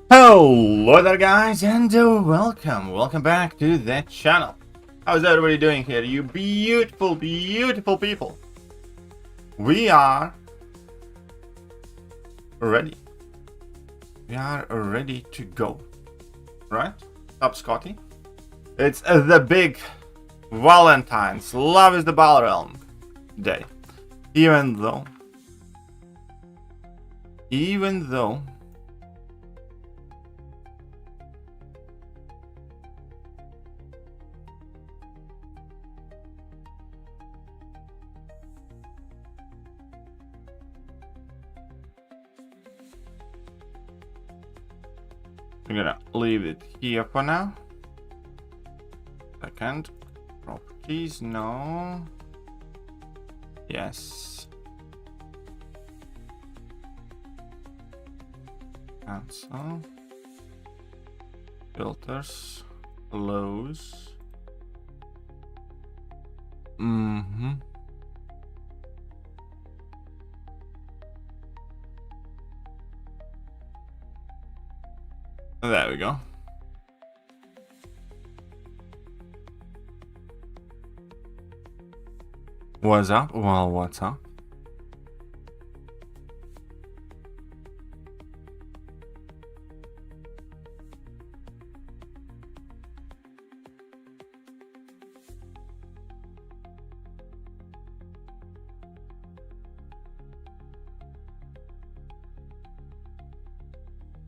Hello there guys, and welcome back to the channel. How's everybody doing here, you beautiful people? We are ready. We are ready to go, right? Up Scotty. It's the big Valentine's Love is the Ball Realm day. Even though I'm gonna leave it here for now. Second. Properties, no. Yes. Cancel. Filters. Close. There we go. What's up? Well, what's up?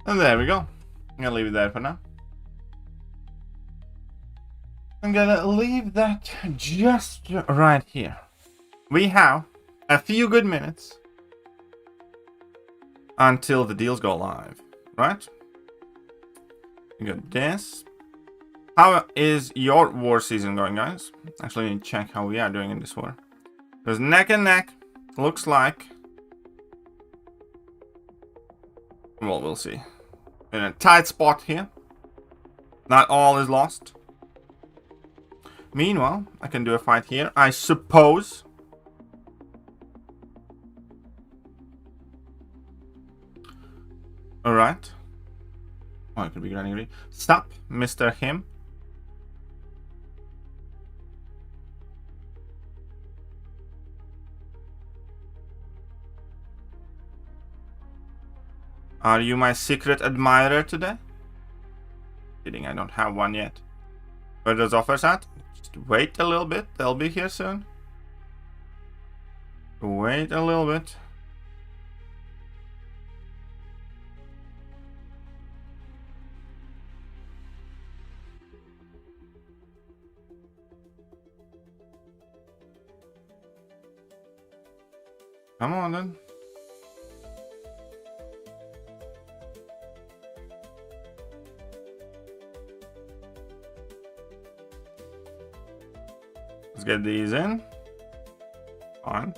And there we go. I'm gonna leave it there for now. I'm gonna leave that just right here. We have a few good minutes until the deals go live, right? You got this. How is your war season going, guys? Actually, I need to check how we are doing in this war. Because neck and neck looks like... well, we'll see. In a tight spot here. Not all is lost. Meanwhile, I can do a fight here, I suppose. Alright. Oh, it could be running. Stop, Mr. Him. Are you my secret admirer today? Kidding, I don't have one yet. Where are those offers at? Just wait a little bit, they'll be here soon. Wait a little bit. Come on then. Let's get these in. Fine.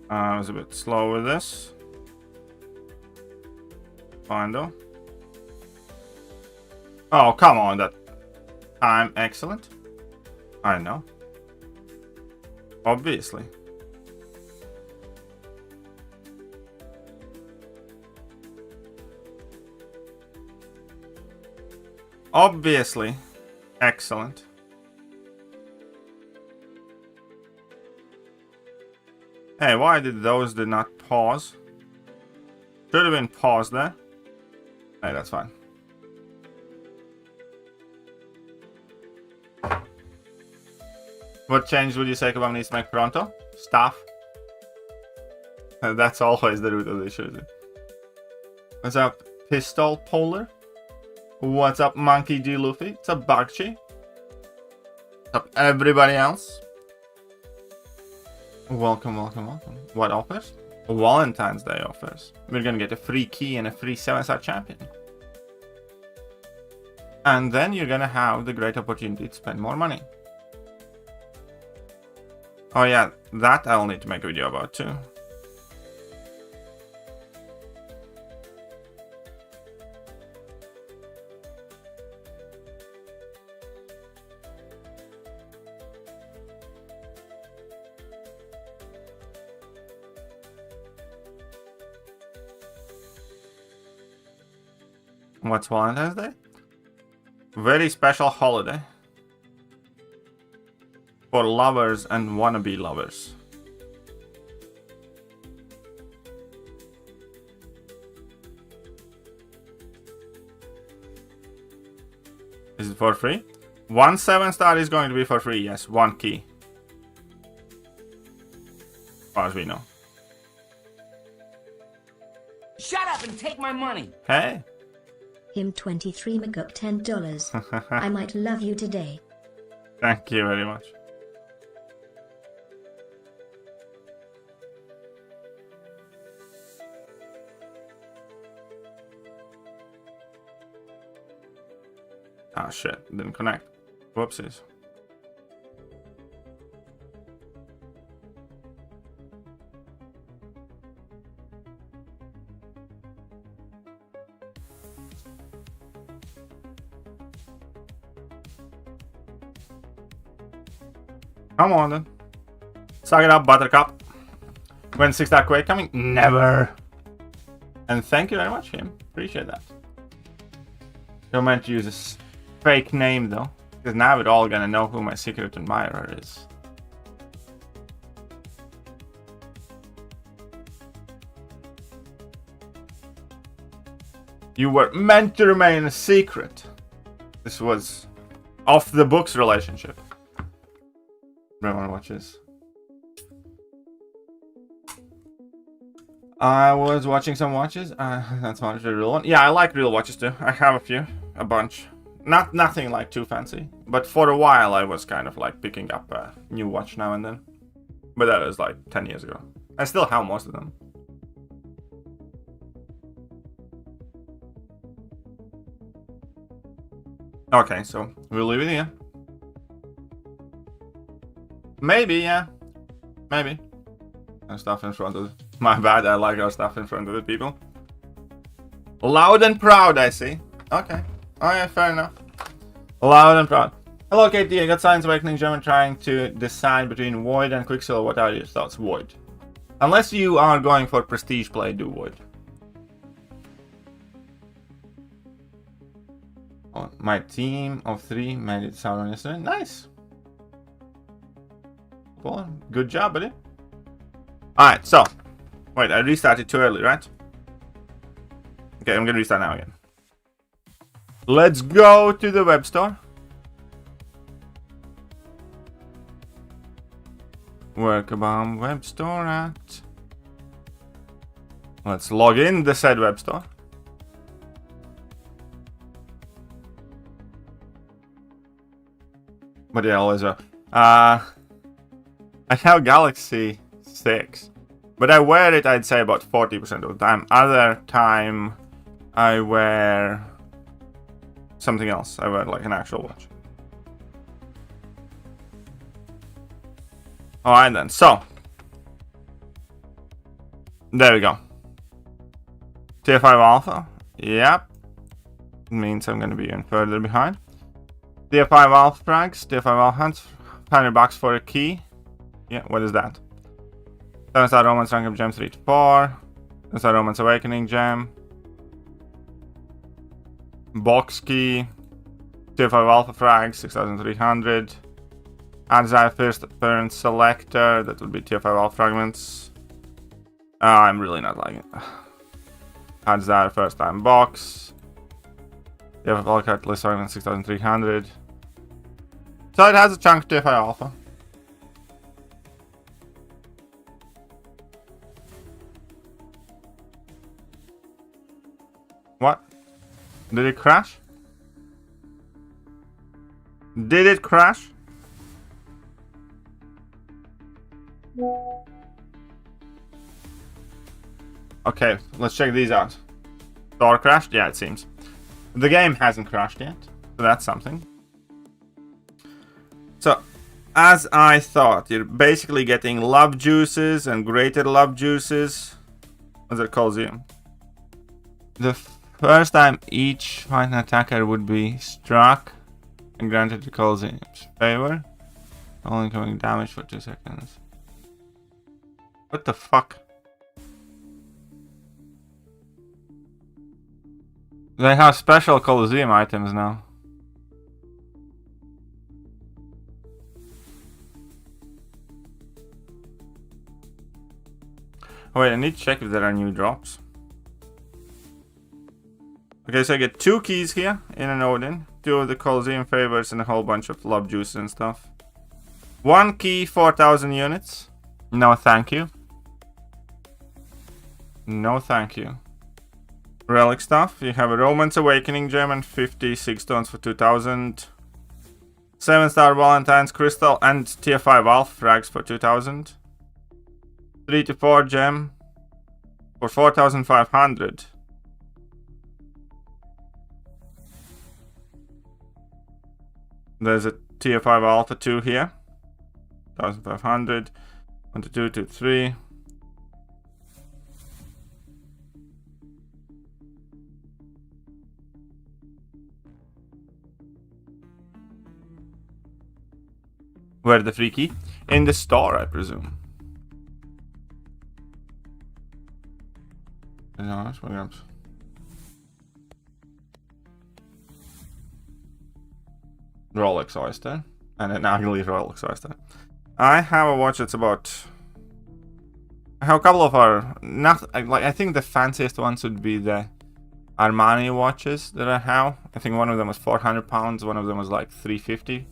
I was a bit slow with this. Fine though. Oh, come on, that time. Excellent. I know. Obviously. Obviously. Excellent. Hey, why did those not pause? Should have been paused there. Hey, that's fine. What change would you say about me, Smack Pronto? Staff. That's always the root of the issue. What's up, Pistol Polar? What's up, Monkey D. Luffy? What's up, Bakchi? What's up, everybody else? Welcome, welcome, welcome. What offers? Valentine's Day offers. We're gonna get a free key and a free 7-star champion. And then you're gonna have the great opportunity to spend more money. Oh yeah, that I'll need to make a video about too. What's Valentine's Day? Very special holiday for lovers and wannabe lovers. Is it for free? 1 7-star is going to be for free, yes. 1 key. As far as we know. Shut up and take my money! Hey! Him 23 McGuck $10. I might love you today. Thank you very much. Ah shit, didn't connect. Whoopsies. Come on then. Suck it up, Buttercup. When 6-star Quake coming? Never. And thank you very much, him. Appreciate that. Don't meant to use this fake name though, because now we're all gonna know who my secret admirer is. You were meant to remain a secret. This was off the books relationship. Everyone watches. I was watching some watches. That's not a real one. Yeah, I like real watches too. I have a few, a bunch. Nothing like too fancy. But for a while, I was kind of like picking up a new watch now and then. But that was like 10 years ago. I still have most of them. Okay, so we'll leave it here. Maybe, yeah. Maybe. And stuff in front of... My bad, I like our stuff in front of the people. Loud and proud, I see. Okay. Oh yeah, fair enough. Loud and proud. Hello, KT. I got Science Awakening German trying to decide between Void and Quicksilver. What are your thoughts? Void. Unless you are going for prestige play, do Void. Oh, my team of 3 made it sound yesterday. Nice. Cool. Good job, buddy. Alright, so. Wait, I restarted too early, right? Okay, I'm gonna restart now again. Let's go to the web store. Workabomb web store at. Let's log in the said web store. But yeah, always I have Galaxy 6. But I wear it, I'd say, about 40% of the time. Other time, I wear something else. I wear like an actual watch. Alright then, so. There we go. Tier 5 Alpha. Yep. It means I'm going to be even further behind. Tier 5 Alpha frags. Tier 5 Alpha hunts. $100 for a key. Yeah, what is that? 7-star Romance Rank Up Gem 3 to 4. 7-star Romance Awakening Gem. Box key. Tier 5 Alpha frag, 6,300. Undesired First Appearance Selector, that would be Tier 5 Alpha fragments. I'm really not liking it. Undesired First Time Box. Tier 5 Alpha Card List Fragment, 6,300. So it has a chunk of Tier 5 Alpha. What? Did it crash? Did it crash? Okay, let's check these out. Store crashed? Yeah, it seems. The game hasn't crashed yet, so that's something. So, as I thought, you're basically getting love juices and greater love juices. What's it called? The first time each fighting attacker would be struck and granted to Coliseum's favor. Only incoming damage for 2 seconds. What the fuck? They have special Coliseum items now. Wait, I need to check if there are new drops. Okay, so I get 2 keys here in an Odin, 2 of the Coliseum favors, and a whole bunch of love juice and stuff. 1 key, 4,000 units. No, thank you. No, thank you. Relic stuff. You have a Romance Awakening gem and 56 stones for 2,000. 7-star Valentine's crystal and tier 5 Alpha frags for 2,000. 3 to 4 gem for 4,500. There's a tier 5 Alpha 2 here. 1,500. 1 to 2 to 3. Where's the free key? In the store, I presume. Rolex Oyster. And an ugly Rolex Oyster. I have a watch that's about... I have a couple of our... I think the fanciest ones would be the Armani watches that I have. I think one of them was £400, one of them was like $350.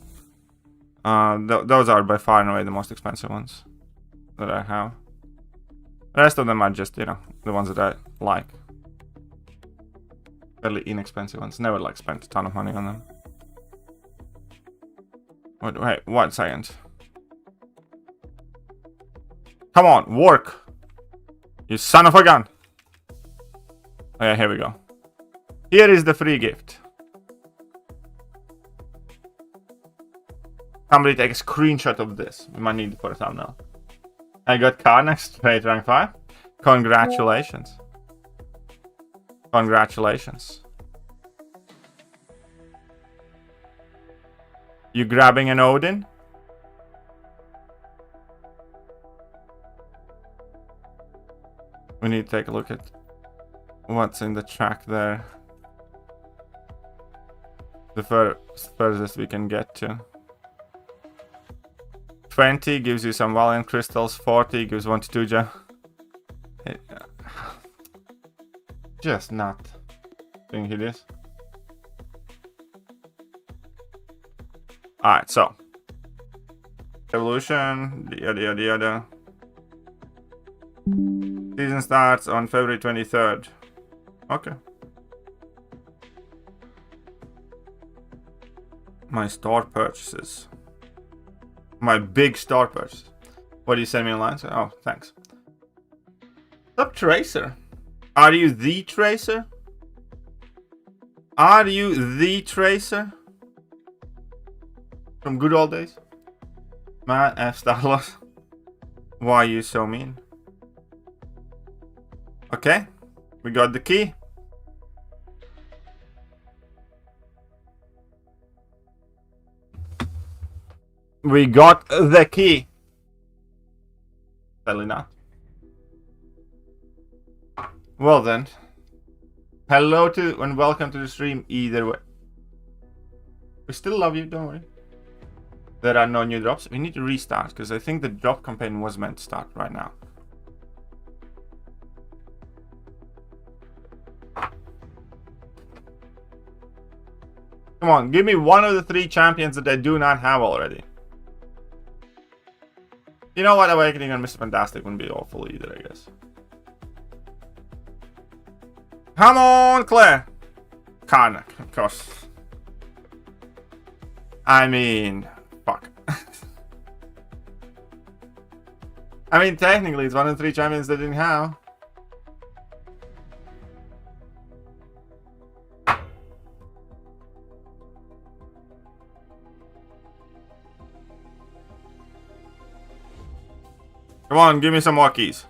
Those are by far and away the most expensive ones that I have. The rest of them are just, you know, the ones that I like. Fairly inexpensive ones. Never like spent a ton of money on them. Wait, 1 second. Come on, work! You son of a gun! Okay, here we go. Here is the free gift. Somebody take a screenshot of this. We might need it for a thumbnail. I got Karnak straight rank 5. Congratulations. Congratulations. You grabbing an Odin? We need to take a look at what's in the track there. The furthest we can get to. 20 gives you some Valiant crystals. 40 gives 1 to 2 gem. Just not being hideous. Alright, so. Evolution, yada. Season starts on February 23rd. Okay. My store purchases. My big store purchase. What do you send me online? Oh, thanks. Sup, Tracer? Are you the Tracer? Are you the Tracer? From good old days? Man, F Starlos. Why are you so mean? Okay, we got the key. We got the key. Sadly not. Well then. Hello to and welcome to the stream either way. We still love you, don't worry. There are no new drops. We need to restart because I think the drop campaign was meant to start right now. Come on, give me one of the 3 champions that I do not have already. You know what? Awakening on Mr. Fantastic wouldn't be awful either, I guess. Come on, Claire! Karnak, of course. I mean, fuck. I mean, technically, it's one of the 3 champions they didn't have. Come on, give me some more keys.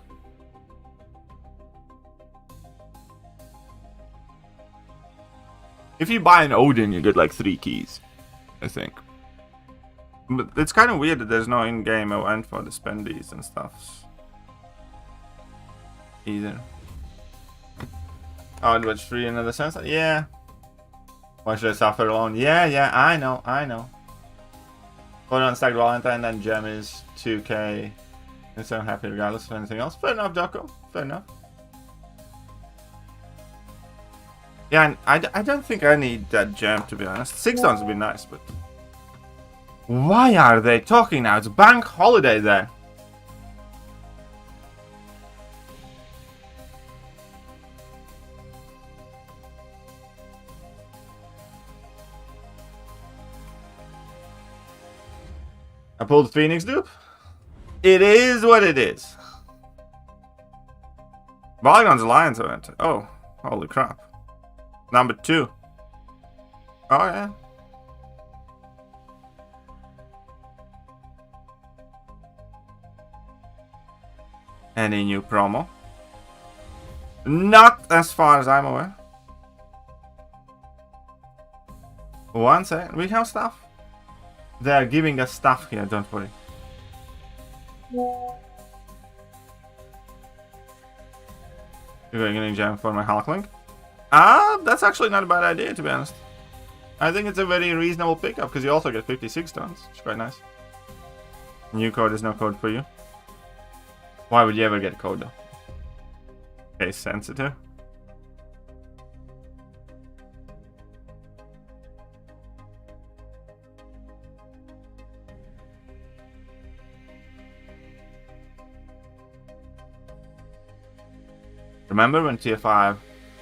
If you buy an Odin, you get like 3 keys, I think. But it's kind of weird that there's no in-game event for the spendies and stuff. Either. Oh, it was free in another sense? Yeah. Why should I suffer alone? Yeah, I know. Put on stacked Valentine, then gem is 2k. And so I'm happy regardless of anything else. Fair enough, Jocko. Fair enough. Yeah, and I don't think I need that gem, to be honest. 6 stones would be nice, but... Why are they talking now? It's bank holiday there. I pulled Phoenix dupe. It is what it is. Polygon's Alliance event. Oh, holy crap. Number 2. Oh, yeah. Any new promo? Not as far as I'm aware. One second. We have stuff. They are giving us stuff here, don't worry. You're getting a gem for my Hulkling? That's actually not a bad idea, to be honest. I think it's a very reasonable pickup, because you also get 56 stones, which is quite nice. New code is no code for you. Why would you ever get code, though? Case sensitive. Remember when tier 5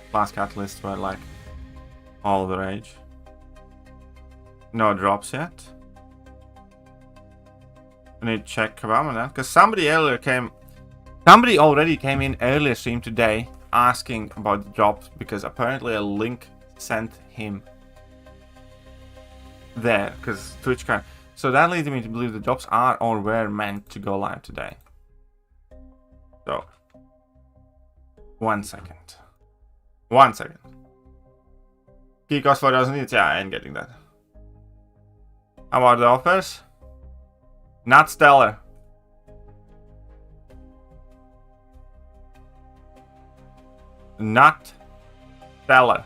class catalysts were like all the rage? No drops yet. I need to check Kabam on that, because somebody already came in earlier stream today asking about the drops, because apparently a link sent him there because Twitch can't. So that leads me to believe the drops are or were meant to go live today. So 1 second. 1 second. Key cost 4,000 units. Yeah, I ain't getting that. How about the offers? Not stellar. Not stellar.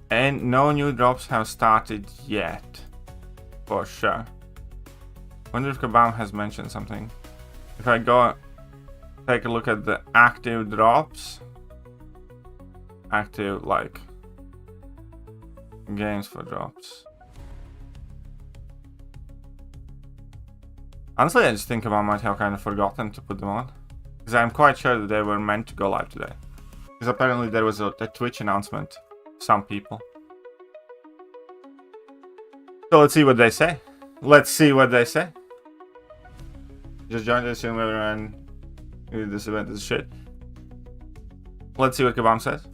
And no new drops have started yet. For sure. Wonder if Kabam has mentioned something. If I go take a look at the active drops. Active, like, games for drops. Honestly, I just think Kabam might have kind of forgotten to put them on. Because I'm quite sure that they were meant to go live today. Because apparently there was a Twitch announcement. Some people. So let's see what they say. Let's see what they say. Just joined this young everyone. This event is shit. Let's see what Kabam says.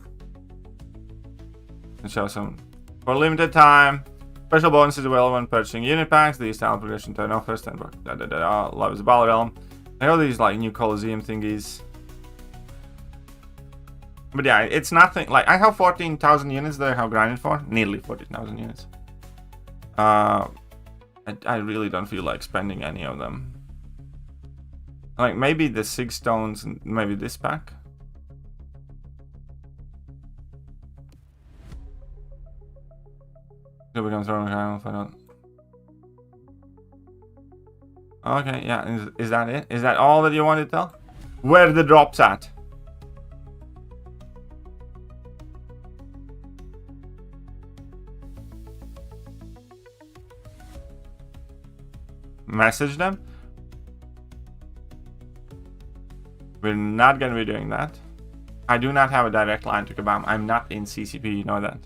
And show some. For limited time, special bonuses available when purchasing unit packs. These talent progression turn offers. Love is a Ball Realm. I know these like new Coliseum thingies. But yeah, it's nothing. Like, I have 14,000 units that I have grinded for. Nearly 14,000 units. I really don't feel like spending any of them. Like, maybe the 6 stones and maybe this pack. So we can throw if I don't. Okay, yeah. Is that it? Is that all that you want to tell? Where are the drops at? Message them. We're not going to be doing that. I do not have a direct line to Kabam. I'm not in CCP, you know that.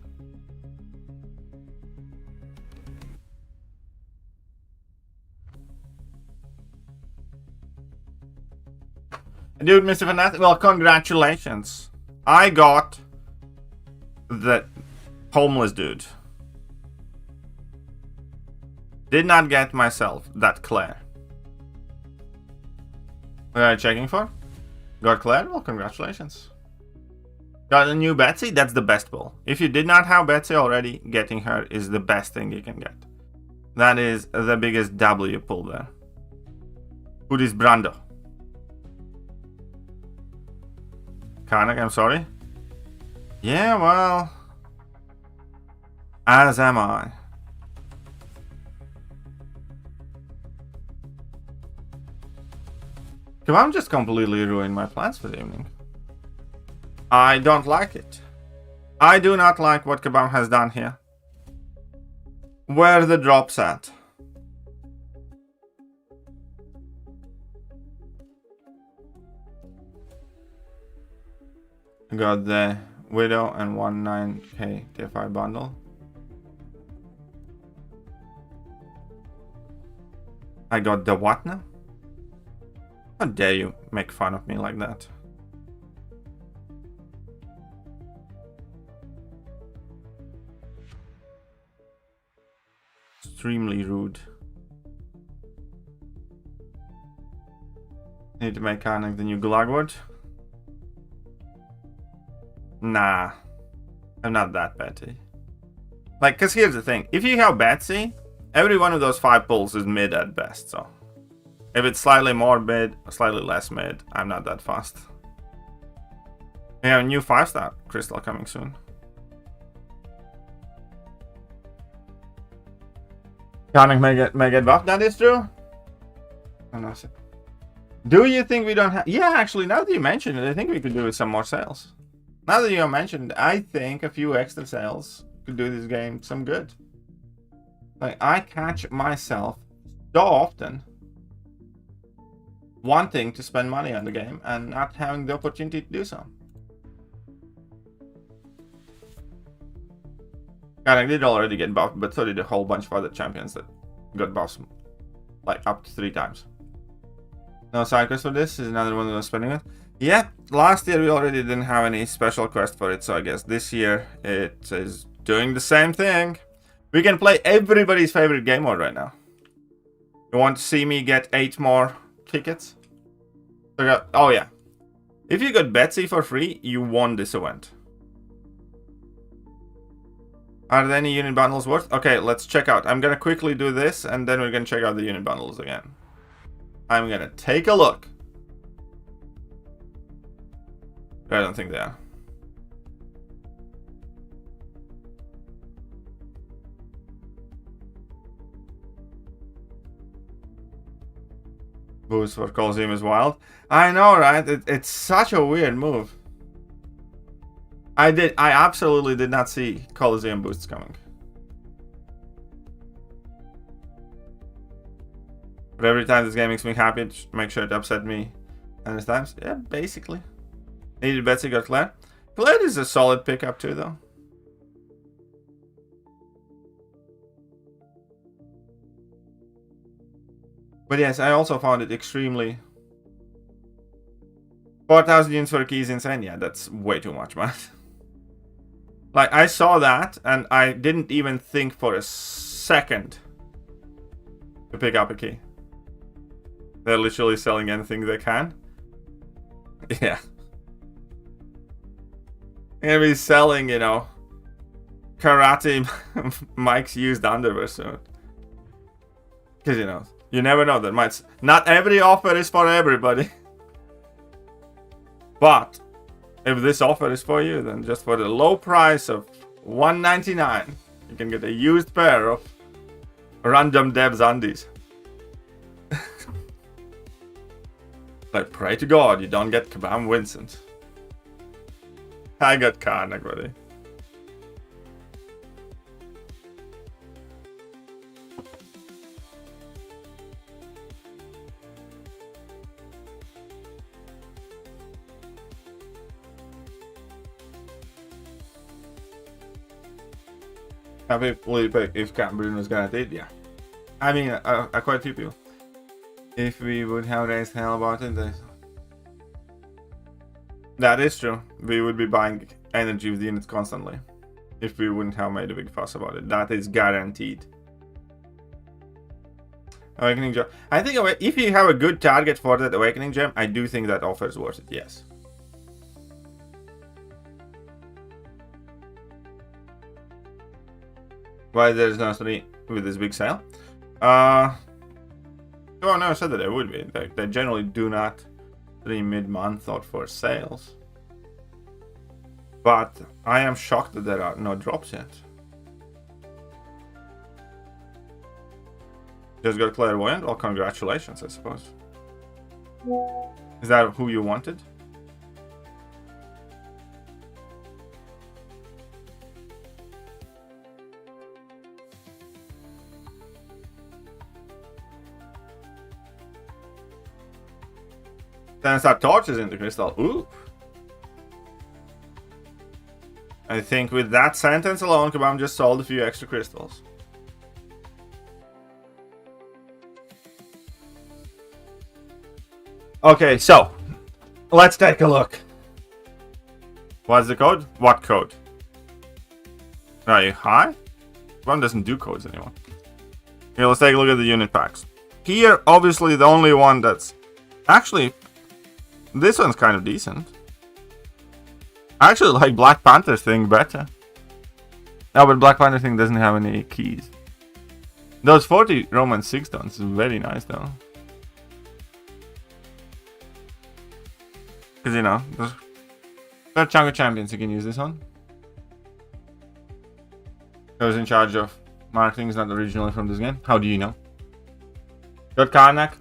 Dude, Mr. Fanatic, well, congratulations. I got the homeless dude. Did not get myself that Claire. What are you checking for? Got Claire? Well, congratulations. Got a new Betsy? That's the best pull. If you did not have Betsy already, getting her is the best thing you can get. That is the biggest W pull there. Who is Brando? Karnak, I'm sorry. Yeah, well, as am I. Kebab just completely ruined my plans for the evening. I don't like it. I do not like what Kebab has done here. Where are the drops at? Got the Widow and 19k TFI bundle. I got the what now? How dare you make fun of me like that? Extremely rude. Need to make Karnak the new Glugwood. Nah, I'm not that Betsy. Like, cause here's the thing: if you have Betsy, every one of those 5 pulls is mid at best. So, if it's slightly more mid, slightly less mid, I'm not that fast. We have a new 5-star crystal coming soon. Karnak may get buffed. That is true. Oh, no. Do you think we don't have? Yeah, actually, now that you mention it, I think we could do with some more sales. Now that you mentioned, I think a few extra sales could do this game some good. Like, I catch myself so often wanting to spend money on the game and not having the opportunity to do so. Karnak did already get buffed, but so did a whole bunch of other champions that got buffs like up to 3 times. No side quest for this is another one that I'm spending it. Yeah, last year we already didn't have any special quest for it, so I guess this year it is doing the same thing. We can play everybody's favorite game mode right now. You want to see me get 8 more tickets? Oh yeah. If you got Betsy for free, you won this event. Are there any unit bundles worth? Okay, let's check out. I'm gonna quickly do this, and then we're gonna check out the unit bundles again. I'm gonna take a look. I don't think they are. Boost for Coliseum is wild. I know, right? It's such a weird move. I absolutely did not see Coliseum boosts coming. But every time this game makes me happy, make sure it upset me endless times. Yeah, basically. Needed Betsy, got Claire. Claire is a solid pickup too, though. But yes, I also found it extremely... 4,000 units for a key is insane. Yeah, that's way too much, man. Like, I saw that, and I didn't even think for a second to pick up a key. They're literally selling anything they can. Yeah. They're gonna be selling, you know, Karate Mike's used underwear soon. Because, you know, you never know. That might... Not every offer is for everybody. But if this offer is for you, then just for the low price of $1.99, you can get a used pair of random devs undies. Like, pray to God you don't get Kabam Vincent. I got Karnak, buddy. Happy if Cambrian was guaranteed, yeah. I mean, quite a few people. If we would have raised hell about it, That is true. We would be buying energy with units constantly if we wouldn't have made a big fuss about it. That is guaranteed. Awakening Gem. I think if you have a good target for that Awakening Gem, I do think that offer is worth it, yes. Why there's no 3 with this big sale? Oh, no, I said that there would be. They generally do not 3 mid-month or for sales. But I am shocked that there are no drops yet. Just got Clairvoyant? Well, congratulations, I suppose. Is that who you wanted? Then start torches into crystal. Ooh. I think with that sentence alone, Kabam just sold a few extra crystals. Okay, so let's take a look. What's the code? What code? Are you high? Kabam doesn't do codes anymore. Okay, let's take a look at the unit packs. Here, obviously, the only one that's actually. This one's kind of decent. I actually like Black Panther's thing better. No, but Black Panther thing doesn't have any keys. Those 40 Roman 6 tons is very nice though. Because, you know, there's a chunk of champions you can use this on. I was in charge of marketing, is not originally from this game. How do you know? Got Karnak?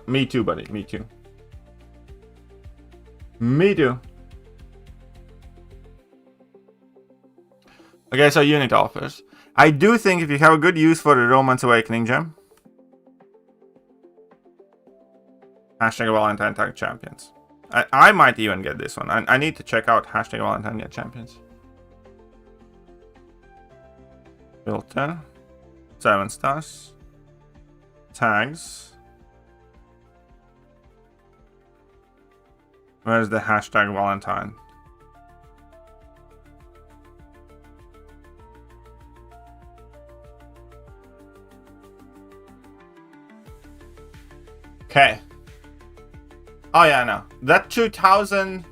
Me too, buddy. Me too. Me too. Okay, so unit offers. I do think if you have a good use for the Romance Awakening Gem. Hashtag Valentine tag champions. I might even get this one. I need to check out hashtag Valentine get champions. Filter. 7 stars. Tags. Where's the hashtag Valentine? Okay. Oh yeah, no. That 2000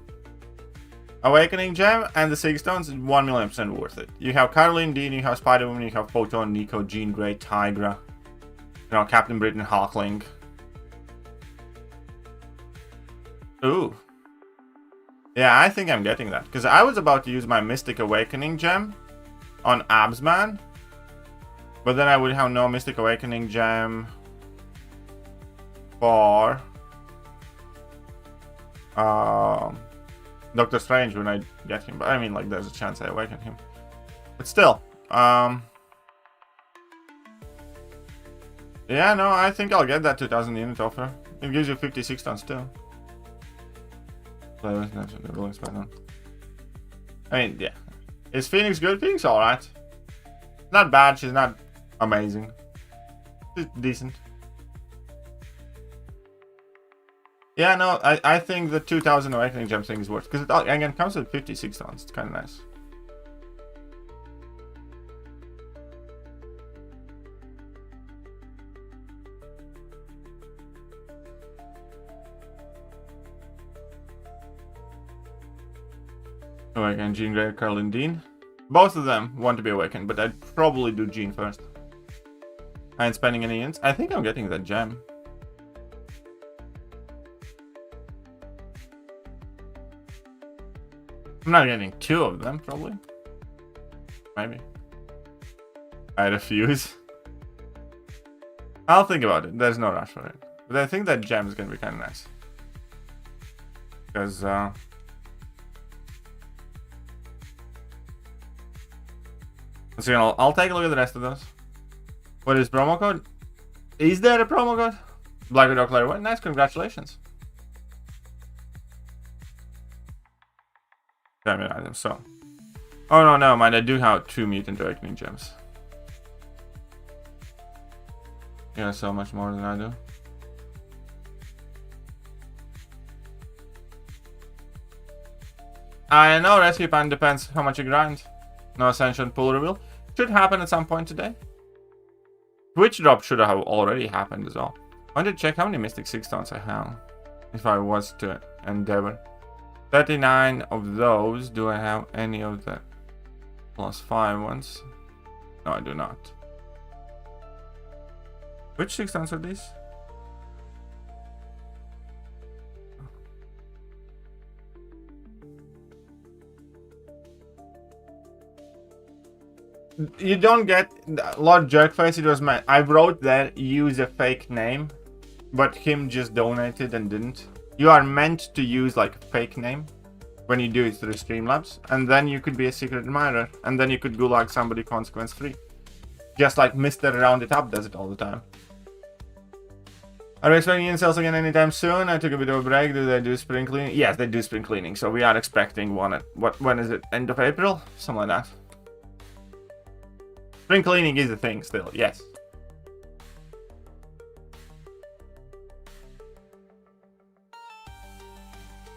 Awakening Gem and the 6 stones is 1,000,000% worth it. You have Caroline Dean, you have Spider-Woman, you have Photon, Nico, Jean Grey, Tigra. You know, Captain Britain, Hulkling. Ooh. Yeah, I think I'm getting that. Because I was about to use my Mystic Awakening Gem on Absman. But then I would have no Mystic Awakening Gem for Doctor Strange when I get him. But I mean, like, there's a chance I awaken him. But still. Yeah, no, I think I'll get that 2000 unit offer. It gives you 56 tons too. I mean, yeah. Is Phoenix good? Phoenix alright. Not bad, she's not amazing. She's decent. Yeah, no, I think the 2000 Awakening Gem thing is worth, because it again comes with 56 tons. It's kind of nice. Awaken Jean Grey, Caroline Dean. Both of them want to be awakened, but I'd probably do Jean first. I ain't spending any ins. I think I'm getting that gem. I'm not getting 2 of them, probably. Maybe. I refuse. I'll think about it. There's no rush for it. But I think that gem is gonna be kind of nice. Because, so I'll take a look at the rest of those. What is promo code? Is there a promo code? Black Widow Clairvoyant. Nice, congratulations. Champion items, so. Oh no, never mind. I do have 2 Mutant Awakening Gems. Yeah, so much more than I do. I know Rescue Pan depends how much you grind. No Ascension pull reveal. Should happen at some point today. Twitch drop should have already happened as well. I want to check how many Mystic 6 stones I have. If I was to endeavor. 39 of those. Do I have any of the +5 ones? No, I do not. Which 6 stones are these? You don't get Lord Jerkface. It was my. I wrote that use a fake name, but him just donated and didn't. You are meant to use like a fake name when you do it through Streamlabs, and then you could be a secret admirer, and then you could gulag somebody consequence free, just like Mr. Round It Up does it all the time. Are we expecting incels again anytime soon? I took a bit of a break. Do they do spring cleaning? Yes, they do spring cleaning. So we are expecting one at when is it? End of April? Something like that. Spring cleaning is a thing still, yes.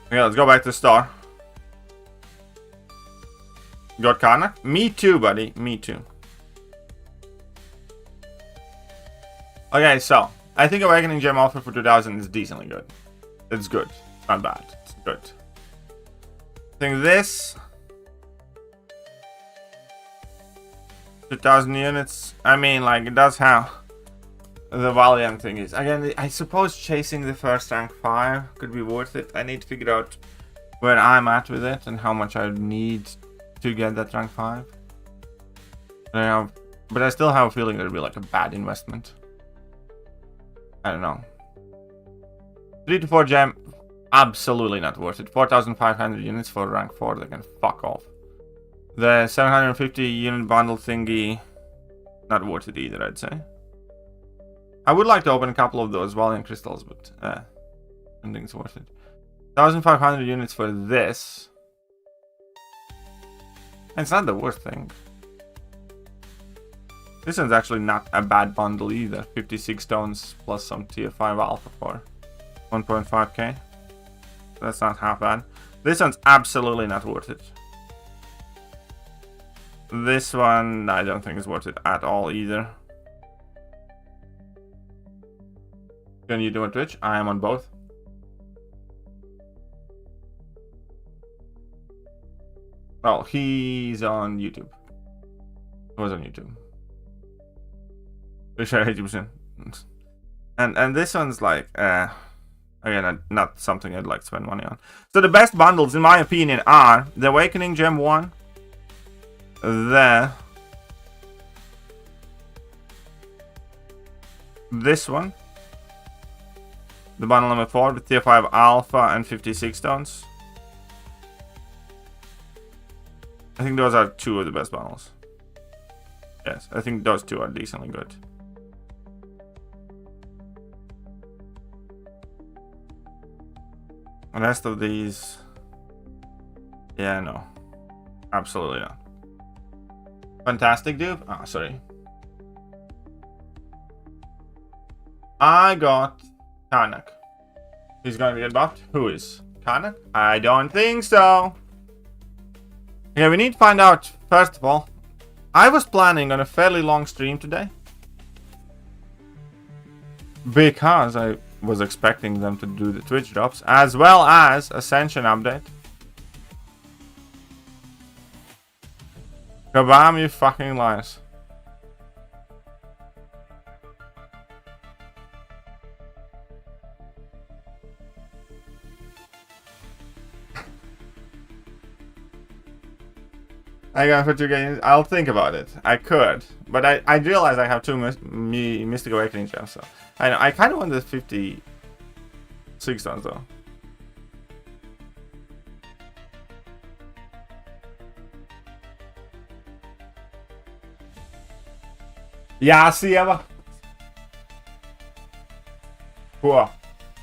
Okay, let's go back to the store. Got Karnak? Me too, buddy. Me too. Okay, so I think Awakening Gem offer for 2000 is decently good. It's good. Not bad. It's good. I think this 2000 units. I mean, like, it does have the Valiant thing is. Again, I suppose chasing the first rank 5 could be worth it. I need to figure out where I'm at with it and how much I need to get that rank 5. But I still have a feeling it'll be like a bad investment. I don't know. 3 to 4 gem, absolutely not worth it. 4,500 units for rank 4, they can fuck off. The 750 unit bundle thingy, not worth it either, I'd say. I would like to open a couple of those Valiant crystals, but I don't think it's worth it. 1,500 units for this. It's not the worst thing. This one's actually not a bad bundle either. 56 stones plus some tier 5 alpha for 1.5k. That's not half bad. This one's absolutely not worth it. This one, I don't think is worth it at all either. Can you do on Twitch? I am on both. Oh, he's on YouTube. He was on YouTube. We share 80%. And this one's like, again, not something I'd like to spend money on. So the best bundles, in my opinion, are the Awakening Gem 1, this one, the bundle number 4 with tier 5 alpha and 56 stones. I think those are 2 of the best bundles. Yes, I think those 2 are decently good. The rest of these, yeah, no, absolutely not. Fantastic dupe. Ah, sorry. I got Karnak. He's going to get buffed. Who is Karnak? I don't think so. Okay, we need to find out. First of all, I was planning on a fairly long stream today because I was expecting them to do the Twitch drops as well as Ascension update. Kabam, you fucking liars. I got for 2 games. I'll think about it. I could, but I realize I have 2 Mystic Awakening gems, so I know I kind of want the 56 stones though. Ja, Sieva. Ko?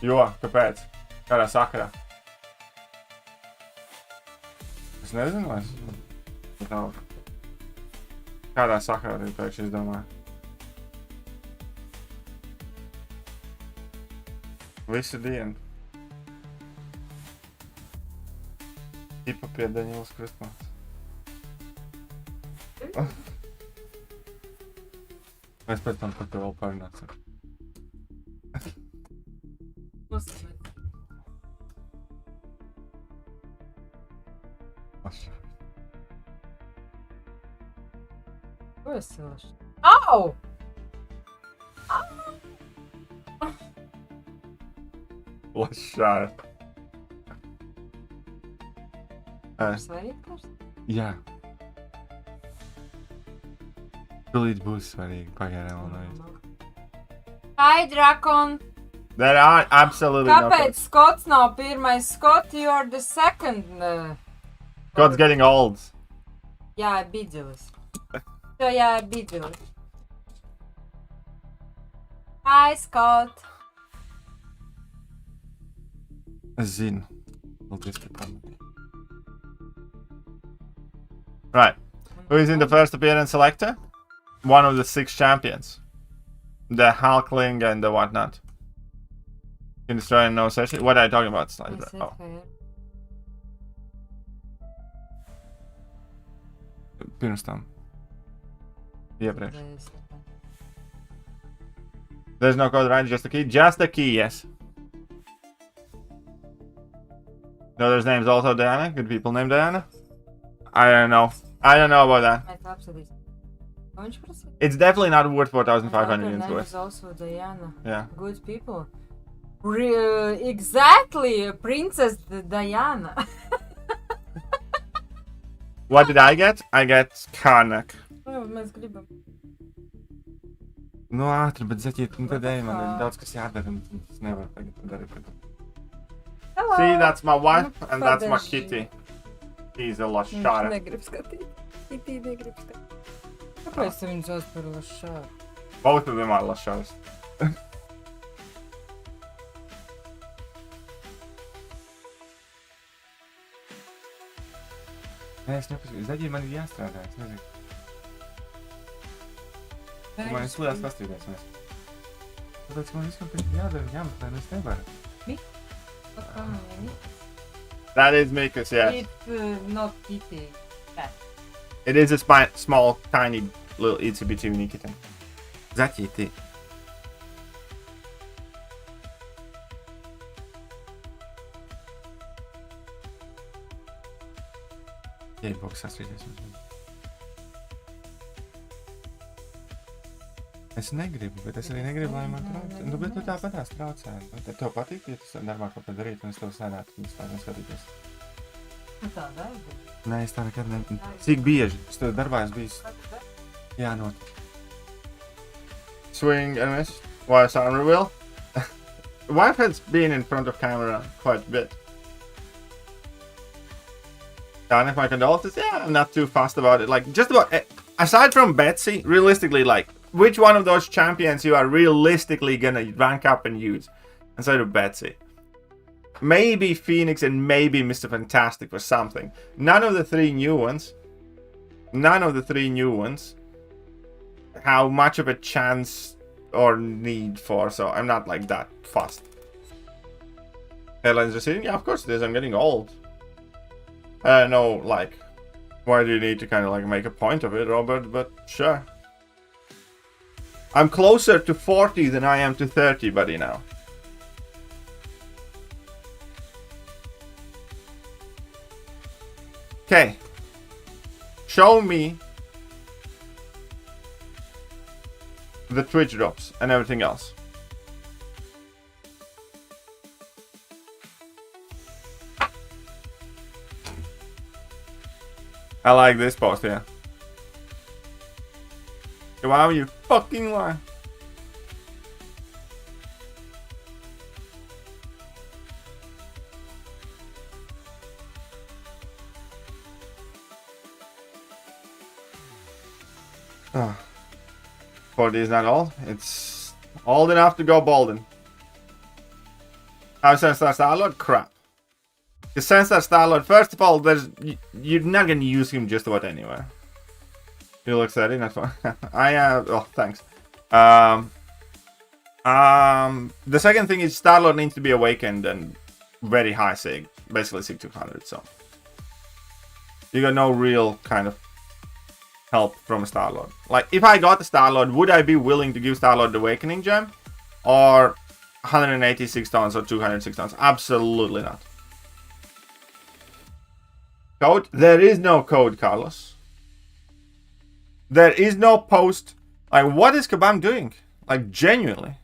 Jo, kāpēc? Kādā sakarā? Es nezinu, kādā sakarā tu pēkšņi izdomāji? Visu dienu. Keep up your Daniel's Christmas. Mēs pēc tam par to vēl parunāsim. Ko es silašu? Au! Lašā. Svarīgi karst? Jā. Tūlīt būs svarīgi. Pagaidām vēl nav. Hi, Drakon! There are absolutely no Kāpēc Skots nav pirmais? Scott, you are the second. God's getting old. Jā, bidzelis. Jā, bidzelis. Hi, Scott! Es zinu. Paldies par pamatu. Right. Who is in the first appearance selector? One of the 6 champions. The Hulkling and the whatnot. Can destroy and no session. What are you talking about? Oh. Pirms tam. Iepriekš. There's no code, right? Just a key? Just a key, yes. No, there's names also Diana. Good people named Diana. I don't know. I don't know about that. It's definitely not worth 4,500 units worth. Is also Diana. Yeah. Good people. Exactly, Princess Diana. What did I get? I get Karnak. Mēs gribam. Nu, ātri, bet zeķīt, nu tad ej, man ir daudz kas jādara, un es nevaru tagad darīt. Hello. See, that's my wife, and that's my kitty. He's a Lashara. Viņš negrib skatīt. Kitty negrib skatīt. Kāpēc tu viņu sauc par Lashara? Both of them are Lasharas. Nē, es nepaskatīju. Zaļie man ir jāstrādā, es nezinu. Man ir slēdās pastrīdēs mēs. Tāpēc, ka man viskam pēc jādara, jāmeklē, un es nevaru. That is Mikas, yes. It's not kitty. That. It is a small, tiny, little itsy-bitsy mini kitten. Zaķītī. Jei, boks sastrīdēs. Es negribu, bet es arī negribu, lai man traucē. Nu, bet tu tāpatās traucē. Tev patīk, ja tu darbā kaut ko darīt, un es tev sēdētu, un es tā neskatīties. Tā darbi? Nē, es tā nekad ne... Cik bieži? Es tev darbā esmu bijis. Jā, not. Swing and miss. Why sound reveal? Wife has been in front of camera quite a bit. Karnak, my condolences. Yeah, I'm not too fussed about it. Like, just about... Aside from Betsy, realistically, like, which one of those champions you are realistically gonna rank up and use instead of Betsy? Maybe Phoenix and maybe Mr. Fantastic for something. None of the 3 new ones. How much of a chance or need for, so I'm not like that fussed. Headlines receiving? Yeah, of course it is. I'm getting old. I don't know, like, why do you need to kind of like make a point of it, Robert? But sure. I'm closer to 40 than I am to 30, buddy, now. Okay. Show me the Twitch drops and everything else. I like this post here. Wow, you fucking lie. Oh. 40 is not old. It's old enough to go Bolden. How sense that Star-Lord? Crap. The sense that Star-Lord, first of all, you're not gonna use him just about anywhere. You look steady, that's fine. Oh, thanks. The second thing is Star-Lord needs to be awakened and very high sig, basically sig 200, so. You got no real kind of help from a Star-Lord. Like, if I got the Star-Lord, would I be willing to give Star-Lord the Awakening Gem? Or 186 tons or 206 tons? Absolutely not. Code? There is no code, Carlos. There is no post. Like, what is Kabam doing? Like, genuinely.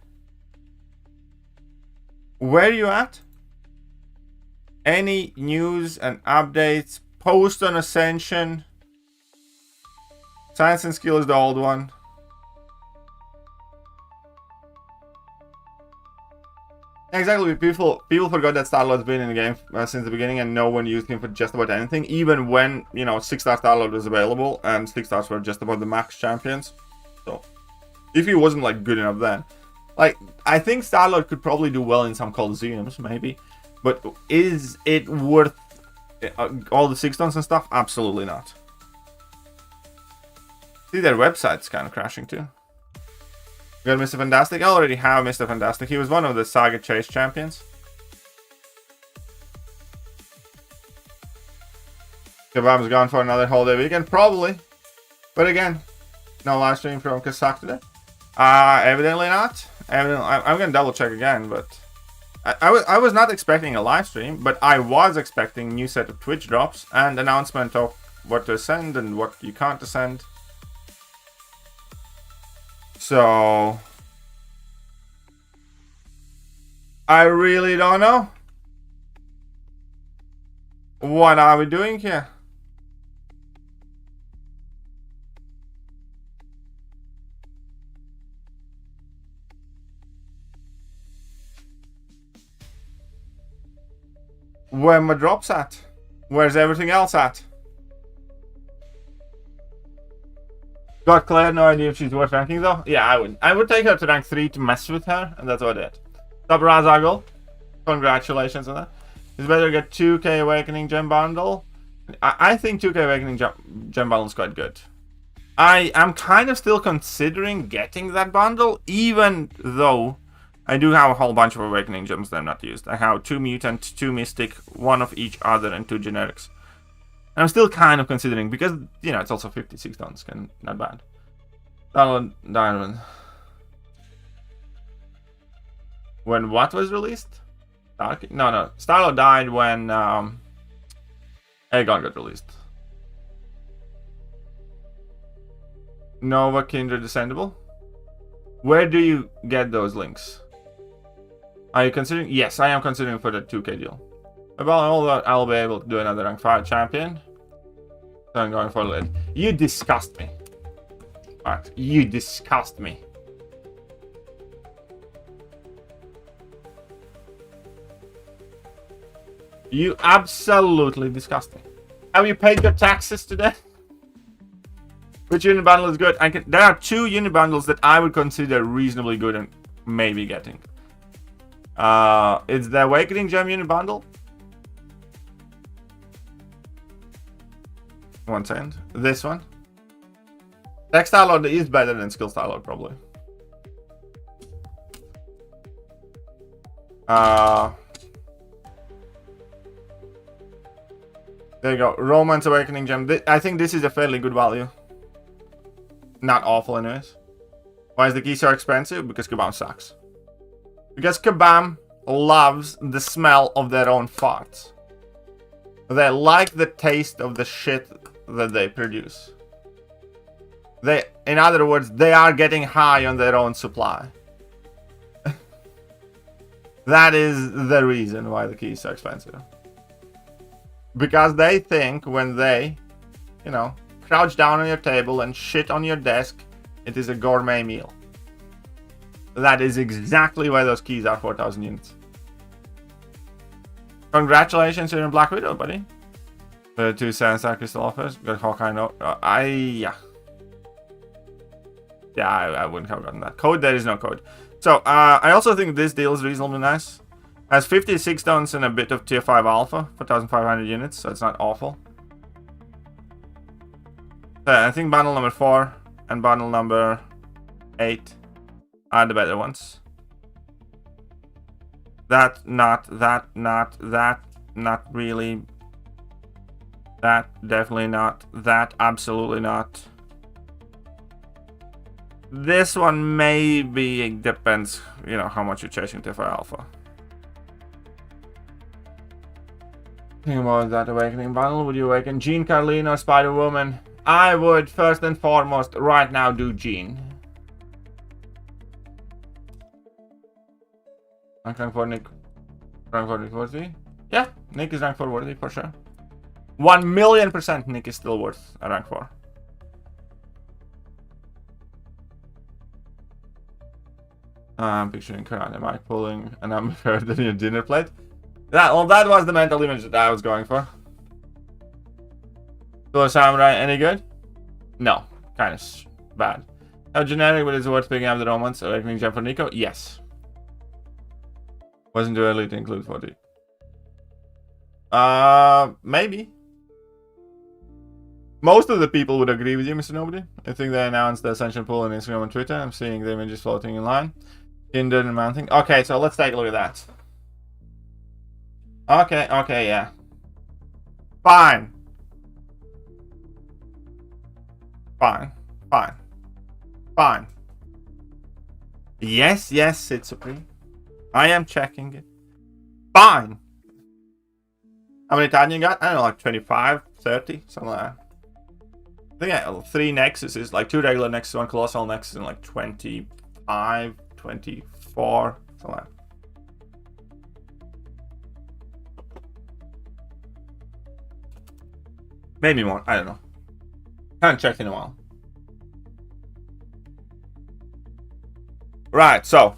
Where are you at? Any news and updates? Post on Ascension. Science and Skill is the old one. Exactly. People forgot that Star-Lord's been in the game since the beginning, and no one used him for just about anything. Even when, you know, 6-star Star-Lord was available, and 6 stars were just about the max champions. So, if he wasn't like good enough then, like, I think Star-Lord could probably do well in some Coliseums, maybe. But is it worth all the 6 tons and stuff? Absolutely not. See, their website's kind of crashing too. We got Mr. Fantastic. I already have Mr. Fantastic. He was one of the Saga Chase champions. Kabam's gone for another holiday weekend, probably. But again, no live stream from Kazakh today. Evidently not. I'm gonna double check again, but I was not expecting a live stream, but I was expecting a new set of Twitch drops and announcement of what to send and what you can't send. So I really don't know. What are we doing here? Where my drops at? Where's everything else at? Got Claire, no idea if she's worth ranking though. Yeah, I would. I would take her to rank 3 to mess with her, and that's what I did. Top Razagul, congratulations on that. It's better to get 2k Awakening Gem Bundle. I think 2k Awakening Gem Bundle is quite good. I am kind of still considering getting that bundle, even though I do have a whole bunch of Awakening Gems that I'm not used. I have 2 Mutant, 2 Mystic, 1 of each other, and 2 Generics. And I'm still kind of considering, because, you know, it's also 56 tons, and not bad. Diamond. When what was released? Dark? No. Starlord died when Aegon got released. Nova Kindred Descendable. Where do you get those links? Are you considering? Yes, I am considering for the 2k deal. About all that, I'll be able to do another rank 5 champion. So I'm going for lead. You disgust me. Alright, you disgust me. You absolutely disgust me. Have you paid your taxes today? Which unit bundle is good? There are 2 unit bundles that I would consider reasonably good and maybe getting. It's the Awakening Gem unit bundle. 1 second. This one. Tech Star-Lord is better than Skill Star-Lord, probably. There you go. Romance Awakening Gem. I think this is a fairly good value. Not awful, anyways. Why is the key so expensive? Because Kabam sucks. Because Kabam loves the smell of their own farts. They like the taste of the shit that they produce. In other words, they are getting high on their own supply. That is the reason why the key is so expensive. Because they think when they, you know, crouch down on your table and shit on your desk, it is a gourmet meal. That is exactly why those keys are 4,000 units. Congratulations, you're in Black Widow, buddy. The 2 7-star crystal offers. Got Hawkeye. No, yeah, I wouldn't have gotten that. Code, there is no code. So, I also think this deal is reasonably nice. Has 56 tons and a bit of tier 5 alpha, 4,500 units, so it's not awful. So, I think bundle number 4 and bundle number 8 are the better ones. Not really. That definitely not. That absolutely not. This one maybe it depends, you know, how much you're chasing to alpha. Think about that awakening bundle. Would you awaken Jean, Carlina, or Spider-Woman? I would first and foremost right now do Jean. Rank 4 Nick. Rank 4 Nick worthy? Yeah, Nick is rank 4 worthy for sure. 1,000,000% Nick is still worth a rank 4. I'm picturing karate Mike pulling an amber than your dinner plate. That was the mental image that I was going for. Pillar Samurai, any good? No, kind of bad. How generic, but it's worth picking up the romance. Awakening Gem for Nico? Yes. Wasn't too early to include 40. Maybe. Most of the people would agree with you, Mr. Nobody. I think they announced the Ascension pool on Instagram and Twitter. I'm seeing the images floating in line. Kindred and mounting. Okay, so let's take a look at that. Okay, yeah. Fine. Yes, Sith Supreme. I am checking it. Fine. How many times you got? I don't know, like 25, 30, something like that. I think I have 3 Nexuses, like 2 regular Nexus, 1 Colossal Nexus, and like 25, 24, something like that. Maybe more, I don't know. Haven't checked in a while. Right, so.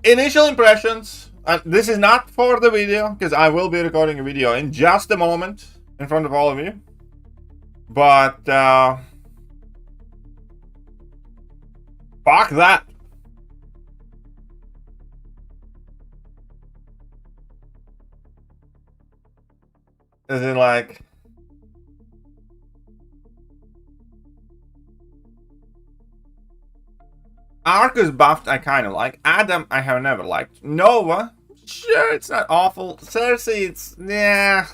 Initial impressions. This is not for the video, because I will be recording a video in just a moment in front of all of you. But, fuck that. As in, like, Arcus buffed I kind of like. Adam I have never liked. Nova, sure, it's not awful. Cersei, it's nah.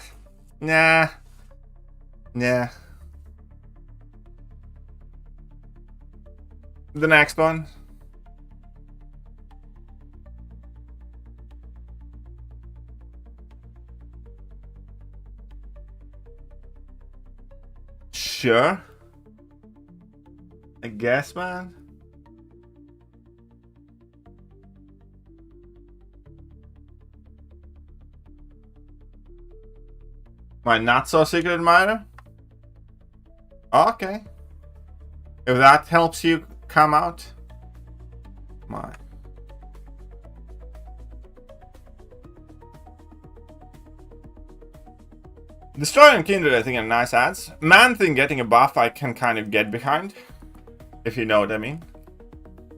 The next one. Sure. I guess, man. My not so secret admirer? Okay. If that helps you come out. My. Destroyer and Kindred, I think, are nice ads. Man Thing getting a buff I can kind of get behind. If you know what I mean.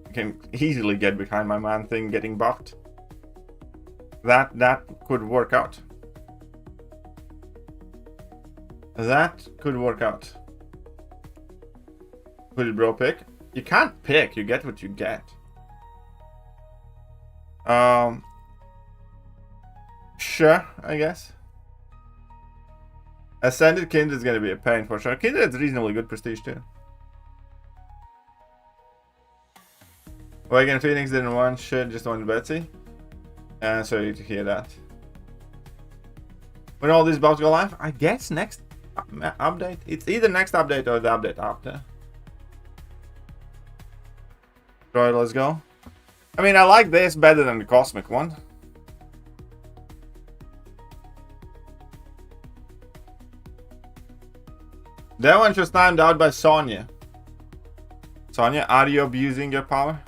I can easily get behind my Man Thing getting buffed. That could work out. That could work out. Who did bro pick? You can't pick, you get what you get. Sure, I guess. Ascended Kindred is gonna be a pain for sure. Kindred's reasonably good prestige too. Wagon Phoenix didn't want shit, just wanted Betsy. Sorry to hear that. When all these bugs go live, I guess next update. It's either next update or the update after. Right, let's go. I mean, I like this better than the Cosmic one. That one just timed out by Sonya. Sonya, are you abusing your power?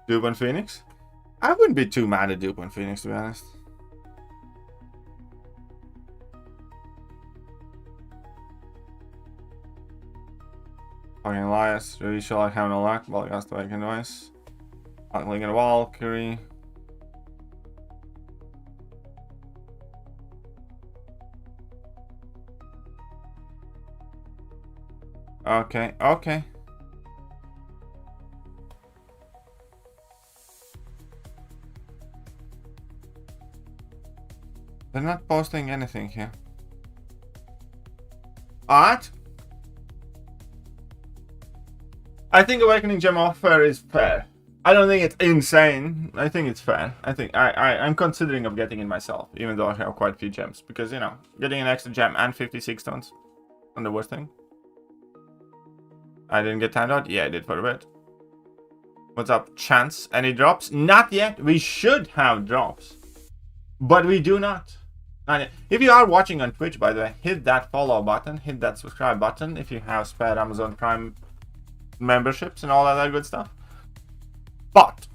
Dupe and Phoenix? I wouldn't be too mad at Dupe and Phoenix, to be honest. Fucking Elias, really sure I have no luck. Balgast to Awaken Device. Link and Valkyrie. Okay. They're not posting anything here. Alright. I think Awakening Gem offer is fair. I don't think it's insane. I think it's fair. I think I'm considering of getting it myself, even though I have quite a few gems. Because, you know, getting an extra gem and 56 stones. Not the worst thing. I didn't get timed out? Yeah, I did for a bit. What's up, Chance? Any drops? Not yet. We should have drops. But we do not. Not yet. If you are watching on Twitch, by the way, hit that follow button. Hit that subscribe button if you have spare Amazon Prime memberships and all that other good stuff. But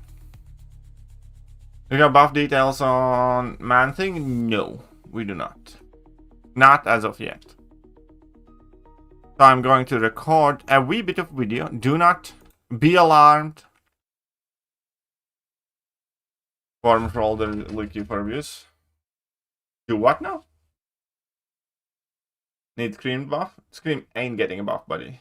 we got buff details on Man Thing? No, we do not. Not as of yet. So I'm going to record a wee bit of video. Do not be alarmed. Form for all the leaky for abuse. Do what now? Need Scream buff? Scream ain't getting a buff, buddy.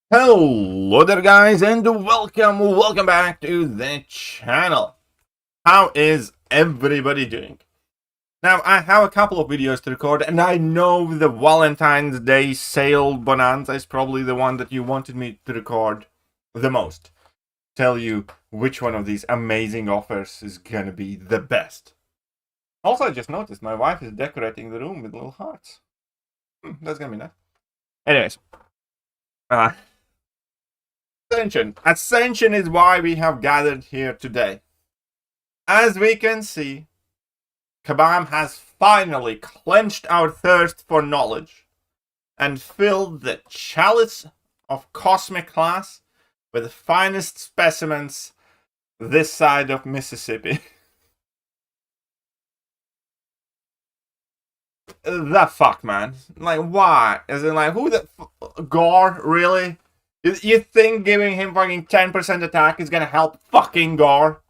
Hello there guys, and welcome back to the channel. How is everybody doing? Now I have a couple of videos to record, and I know the Valentine's Day sale bonanza is probably the one that you wanted me to record the most. Tell you which one of these amazing offers is gonna be the best. Also, I just noticed my wife is decorating the room with little hearts. That's gonna be nice. Anyways, Ascension is why we have gathered here today. As we can see, Kabam has finally quenched our thirst for knowledge and filled the chalice of cosmic class with the finest specimens this side of Mississippi. The fuck, man? Like, why? Is it like, who the Gore, really? You think giving him fucking 10% attack is gonna help fucking Gore?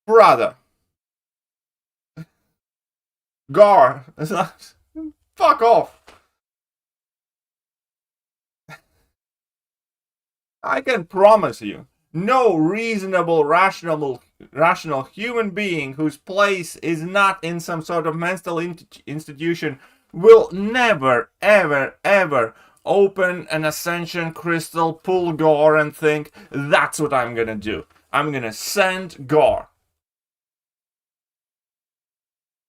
Brother. Gore. It's not, fuck off. I can promise you, no reasonable, rational human being whose place is not in some sort of mental institution will never, ever open an Ascension crystal, pull Gore, and think, that's what I'm gonna do. I'm gonna send Gore.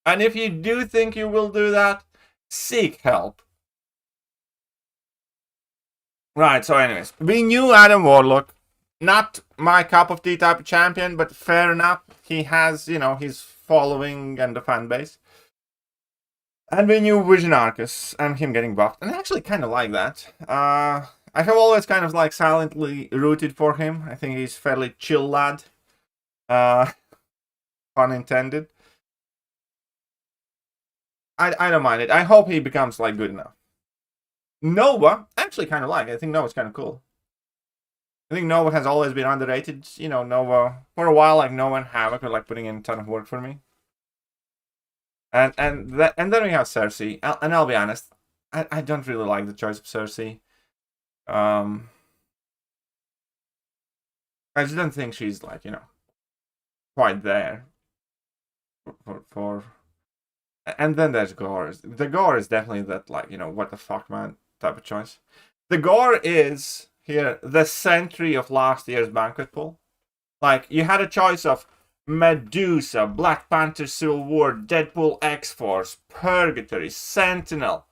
And if you do think you will do that, seek help. Right, so anyways, we knew Adam Warlock. Not my cup of tea type of champion, but fair enough. He has, you know, his following and the fan base. And we knew Vision Arcus and him getting buffed. And I actually kind of like that. I have always kind of like silently rooted for him. I think he's fairly chill lad. Pun intended. I don't mind it. I hope he becomes like good enough. Nova, I actually kind of like. I think Nova's kind of cool. I think Nova has always been underrated. You know, Nova, for a while, like Nova and Havoc were like putting in a ton of work for me. And then we have Cersei. And I'll be honest, I don't really like the choice of Cersei. I just don't think she's like, you know, quite there. And then there's Gore. The Gore is definitely that, like, you know, what the fuck, man, type of choice. The Gore is, here, the sentry of last year's banquet pool. Like, you had a choice of Medusa, Black Panther Civil War, Deadpool X-Force, Purgatory, Sentinel,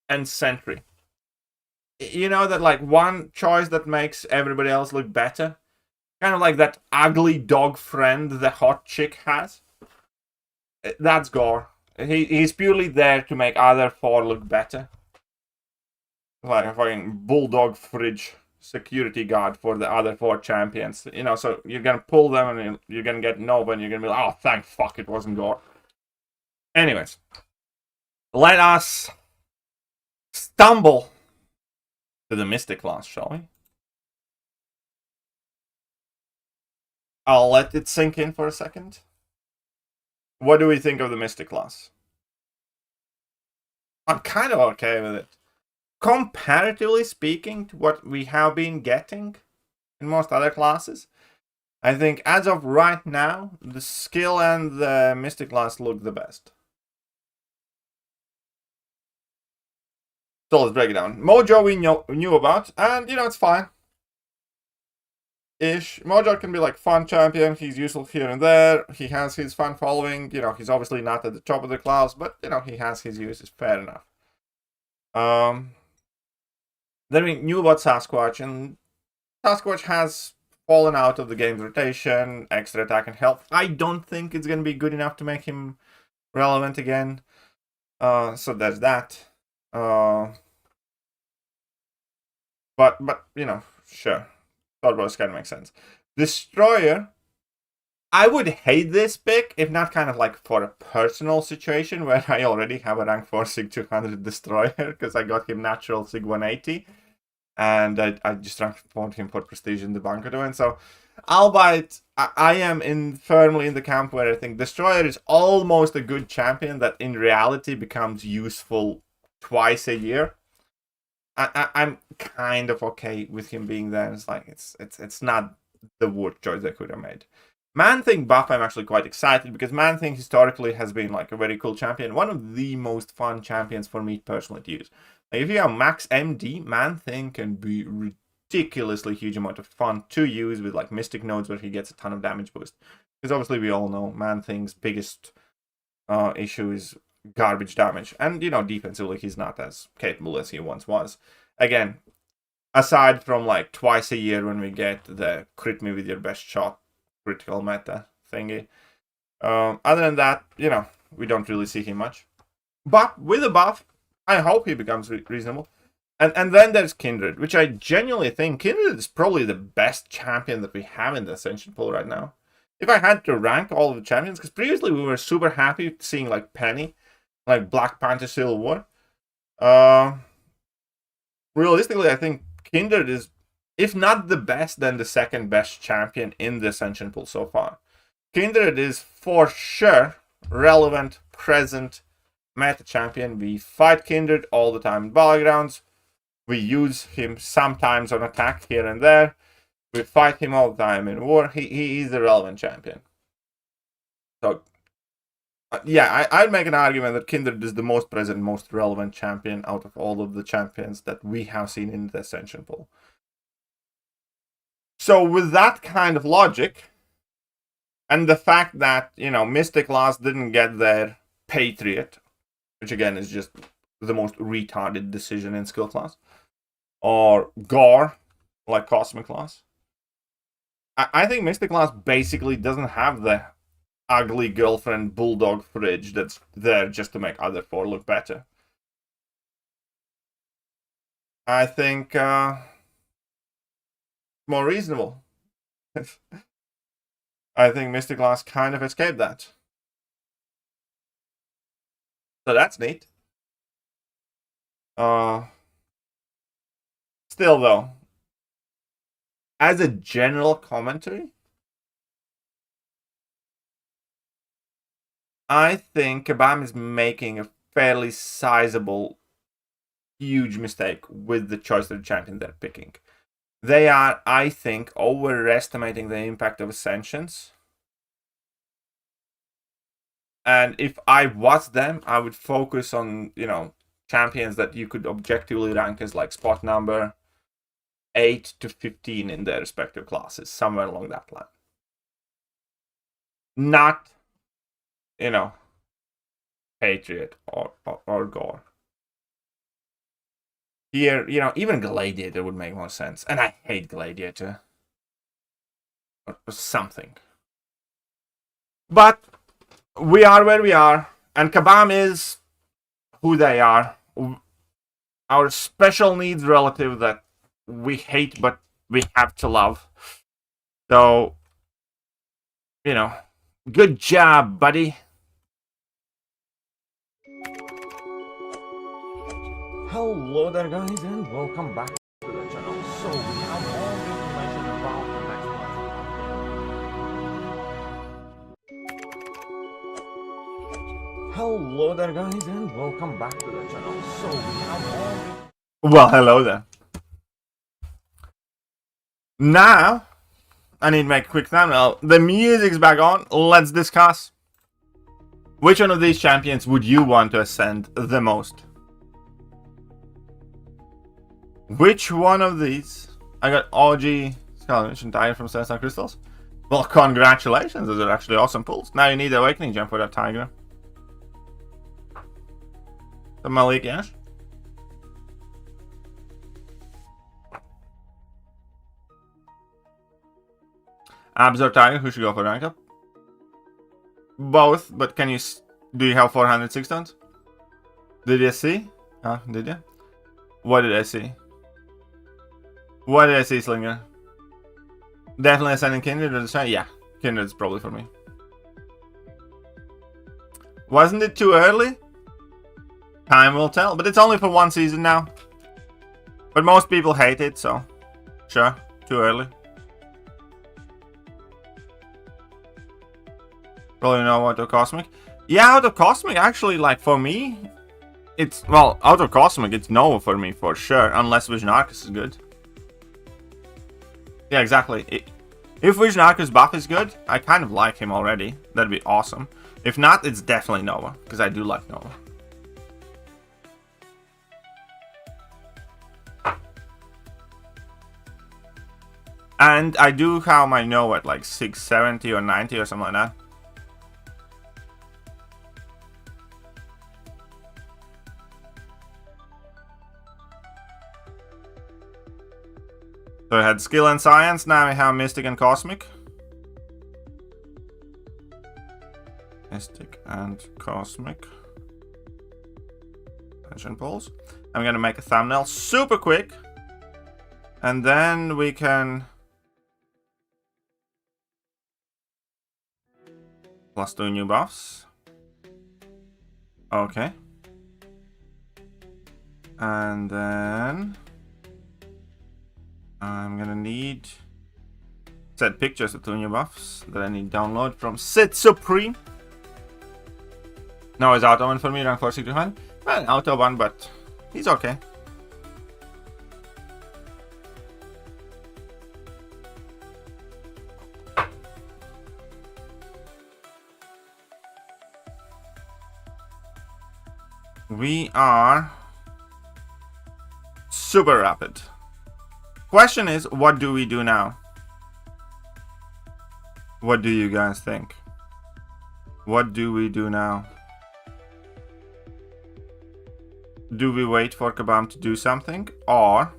and Sentry. You know that, like, one choice that makes everybody else look better? Kind of like that ugly dog friend the hot chick has. That's Gore. He's purely there to make other four look better. Like a fucking bulldog fridge security guard for the other four champions. You know, so you're gonna pull them and you're gonna get Nova and you're gonna be like, oh, thank fuck it wasn't Gore. Anyways, let us stumble to the Mystic class, shall we? I'll let it sink in for a second. What do we think of the Mystic class? I'm kind of okay with it. Comparatively speaking to what we have been getting in most other classes, I think as of right now, the skill and the Mystic class look the best. So let's break it down. Mojo we knew about, and you know, it's fine. Mojo can be like fun champion, he's useful here and there, he has his fan following, you know, he's obviously not at the top of the class, but you know, he has his uses, fair enough. Then we knew about Sasquatch, and Sasquatch has fallen out of the game's rotation, extra attack and health. I don't think it's going to be good enough to make him relevant again. So there's that. But you know, sure. Thought about kind of makes sense. Destroyer, I would hate this pick if not kind of like for a personal situation where I already have a rank 4 Sig 200 Destroyer because I got him natural Sig 180 and I just want him for prestige in the bunker doing. So albeit I am firmly in the camp where I think Destroyer is almost a good champion that in reality becomes useful twice a year. I'm kind of okay with him being there. It's like it's not the worst choice I could have made. Man-Thing buff, I'm actually quite excited because Man-Thing historically has been like a very cool champion. One of the most fun champions for me personally to use. Like, if you have max MD, Man-Thing can be ridiculously huge amount of fun to use with like Mystic nodes where he gets a ton of damage boost. Because obviously we all know Man-Thing's biggest issue is garbage damage, and you know, defensively he's not as capable as he once was. Again, aside from like twice a year when we get the crit me with your best shot critical meta thingy, other than that, you know, we don't really see him much. But with a buff, I hope he becomes reasonable. And then there's Kindred, which I genuinely think Kindred is probably the best champion that we have in the Ascension pool right now. If I had to rank all of the champions, because previously we were super happy seeing like Penny, like Black Panther Civil War. Realistically, I think Kindred is, if not the best, then the second best champion in the Ascension pool so far. Kindred is for sure relevant, present meta champion. We fight Kindred all the time in battlegrounds. We use him sometimes on attack here and there. We fight him all the time in war. He is a relevant champion. So yeah, I'd make an argument that Kindred is the most present, most relevant champion out of all of the champions that we have seen in the Ascension pool. So with that kind of logic, and the fact that, you know, Mystic class didn't get their Patriot, which again is just the most retarded decision in skill class, or Gore, like Cosmic class, I think Mystic class basically doesn't have the ugly girlfriend bulldog fridge that's there just to make other 4 look better. I think more reasonable. I think Mystic class kind of escaped that. So that's neat. Still though, as a general commentary, I think Kabam is making a fairly sizable, huge mistake with the choice of the champion they're picking. They are, I think, overestimating the impact of Ascensions. And if I was them, I would focus on, you know, champions that you could objectively rank as like spot number 8 to 15 in their respective classes, somewhere along that line. Not, you know, Patriot or Gore. Here, you know, even Gladiator would make more sense. And I hate Gladiator. Or something. But we are where we are. And Kabam is who they are. Our special needs relative that we hate but we have to love. So, you know, good job, buddy. Hello there guys and welcome back to the channel. So we have all the information about the next one. Hello there guys and welcome back to the channel. So we have all the... Well, hello there. Now, I need to make a quick thumbnail. The music's back on. Let's discuss. Which one of these champions would you want to ascend the most? Which one of these? I got OG Skeleton Tiger from Celestial Crystals. Well, congratulations. Those are actually awesome pulls. Now you need the Awakening Gem for that Tiger. The Malik Yash. Absorb Tiger, who should go for rank up? Both, but can you... Do you have 406 stones? Did you see? Oh, did you? What did I see? What did I see, Slinger? Definitely ascending Kindred or the... Yeah, Kindred's probably for me. Wasn't it too early? Time will tell, but it's only for one season now. But most people hate it, so... Sure, too early. Probably know Auto Cosmic. Yeah, Auto Cosmic actually, like, for me... It's... Well, Auto Cosmic, it's no for me, for sure. Unless Vision Arcus is good. Yeah, exactly. If Vision Arcus buff is good, I kind of like him already. That'd be awesome. If not, it's definitely Nova, because I do like Nova. And I do have my Nova at like 670 or 90 or something like that. So I had Skill and Science, now we have Mystic and Cosmic. Mystic and Cosmic. Ascension pulls. I'm gonna make a thumbnail super quick. And then we can... Plus 2 new buffs. Okay. And then... I'm gonna need set pictures of 2 new buffs that I need to download from Sith Supreme. No, it's auto one for me, rank 465. Well, auto one, but he's okay. We are super rapid. Question is, what do we do now? What do you guys think? What do we do now? Do we wait for Kabam to do something? Or...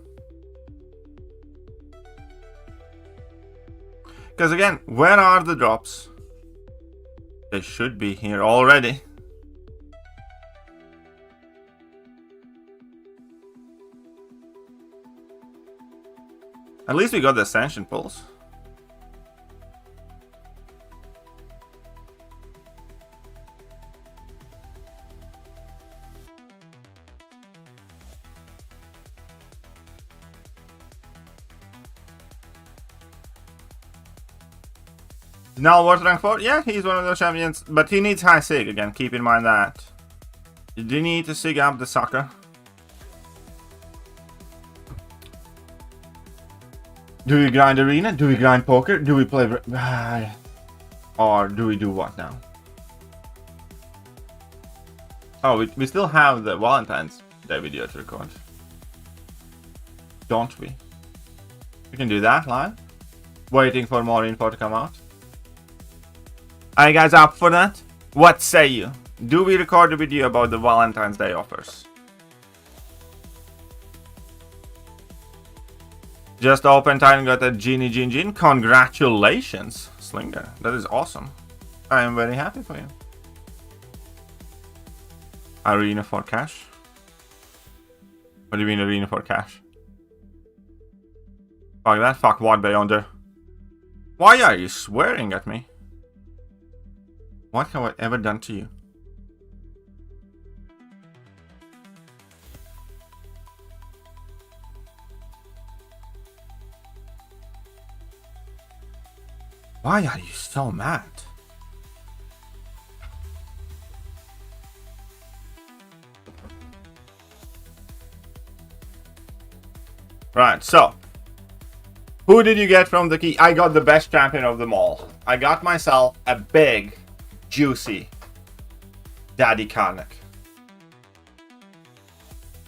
Because again, where are the drops? They should be here already. At least we got the Ascension pulls. Now World rank 4? Yeah, he's one of those champions, but he needs high sig again, keep in mind that. You do need to sig up the sucker. Do we grind arena? Do we grind poker? Do we play... Or do we do what now? Oh, we still have the Valentine's Day video to record. Don't we? We can do that live. Waiting for more info to come out. Are you guys up for that? What say you? Do we record a video about the Valentine's Day offers? Just open time and got a Genie Jin. Congratulations, Slinger. That is awesome. I am very happy for you. Arena for cash? What do you mean arena for cash? Fuck that. Fuck what beyonder. Why are you swearing at me? What have I ever done to you? Why are you so mad? Right, so who did you get from the key? I got the best champion of them all. I got myself a big, juicy Daddy Karnak.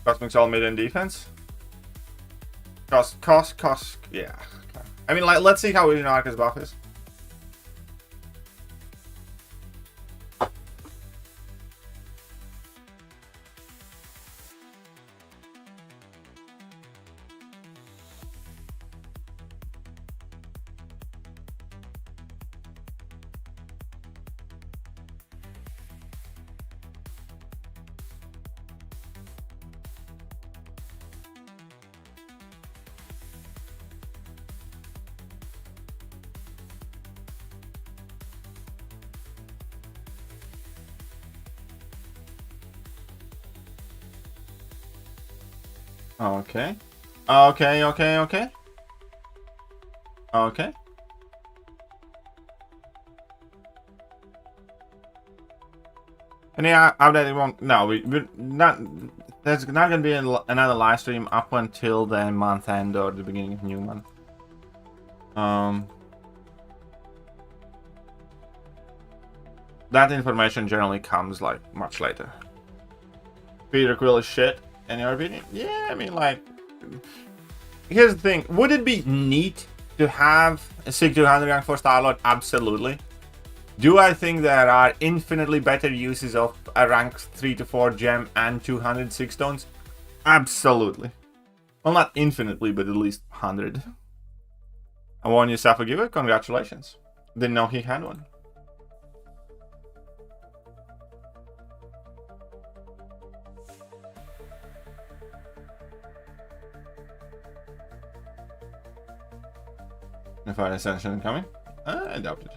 Cosmic Soul mid and defense. Cost, yeah. Okay. I mean, like, let's see how Idon's buff is. Okay. Okay. Any update? It won't. No, we're not. There's not gonna be another live stream up until the month end or the beginning of new month. That information generally comes like much later. Peter Quill is shit. In your opinion? Yeah, I mean, like, here's the thing. Would it be neat to have a SIG 200 rank for Starlord? Absolutely. Do I think there are infinitely better uses of a rank 3 to 4 gem and 200 6 stones? Absolutely. Well, not infinitely, but at least 100. I won yourself a giveaway. Congratulations. Didn't know he had one. If I Ascension coming, I doubt it.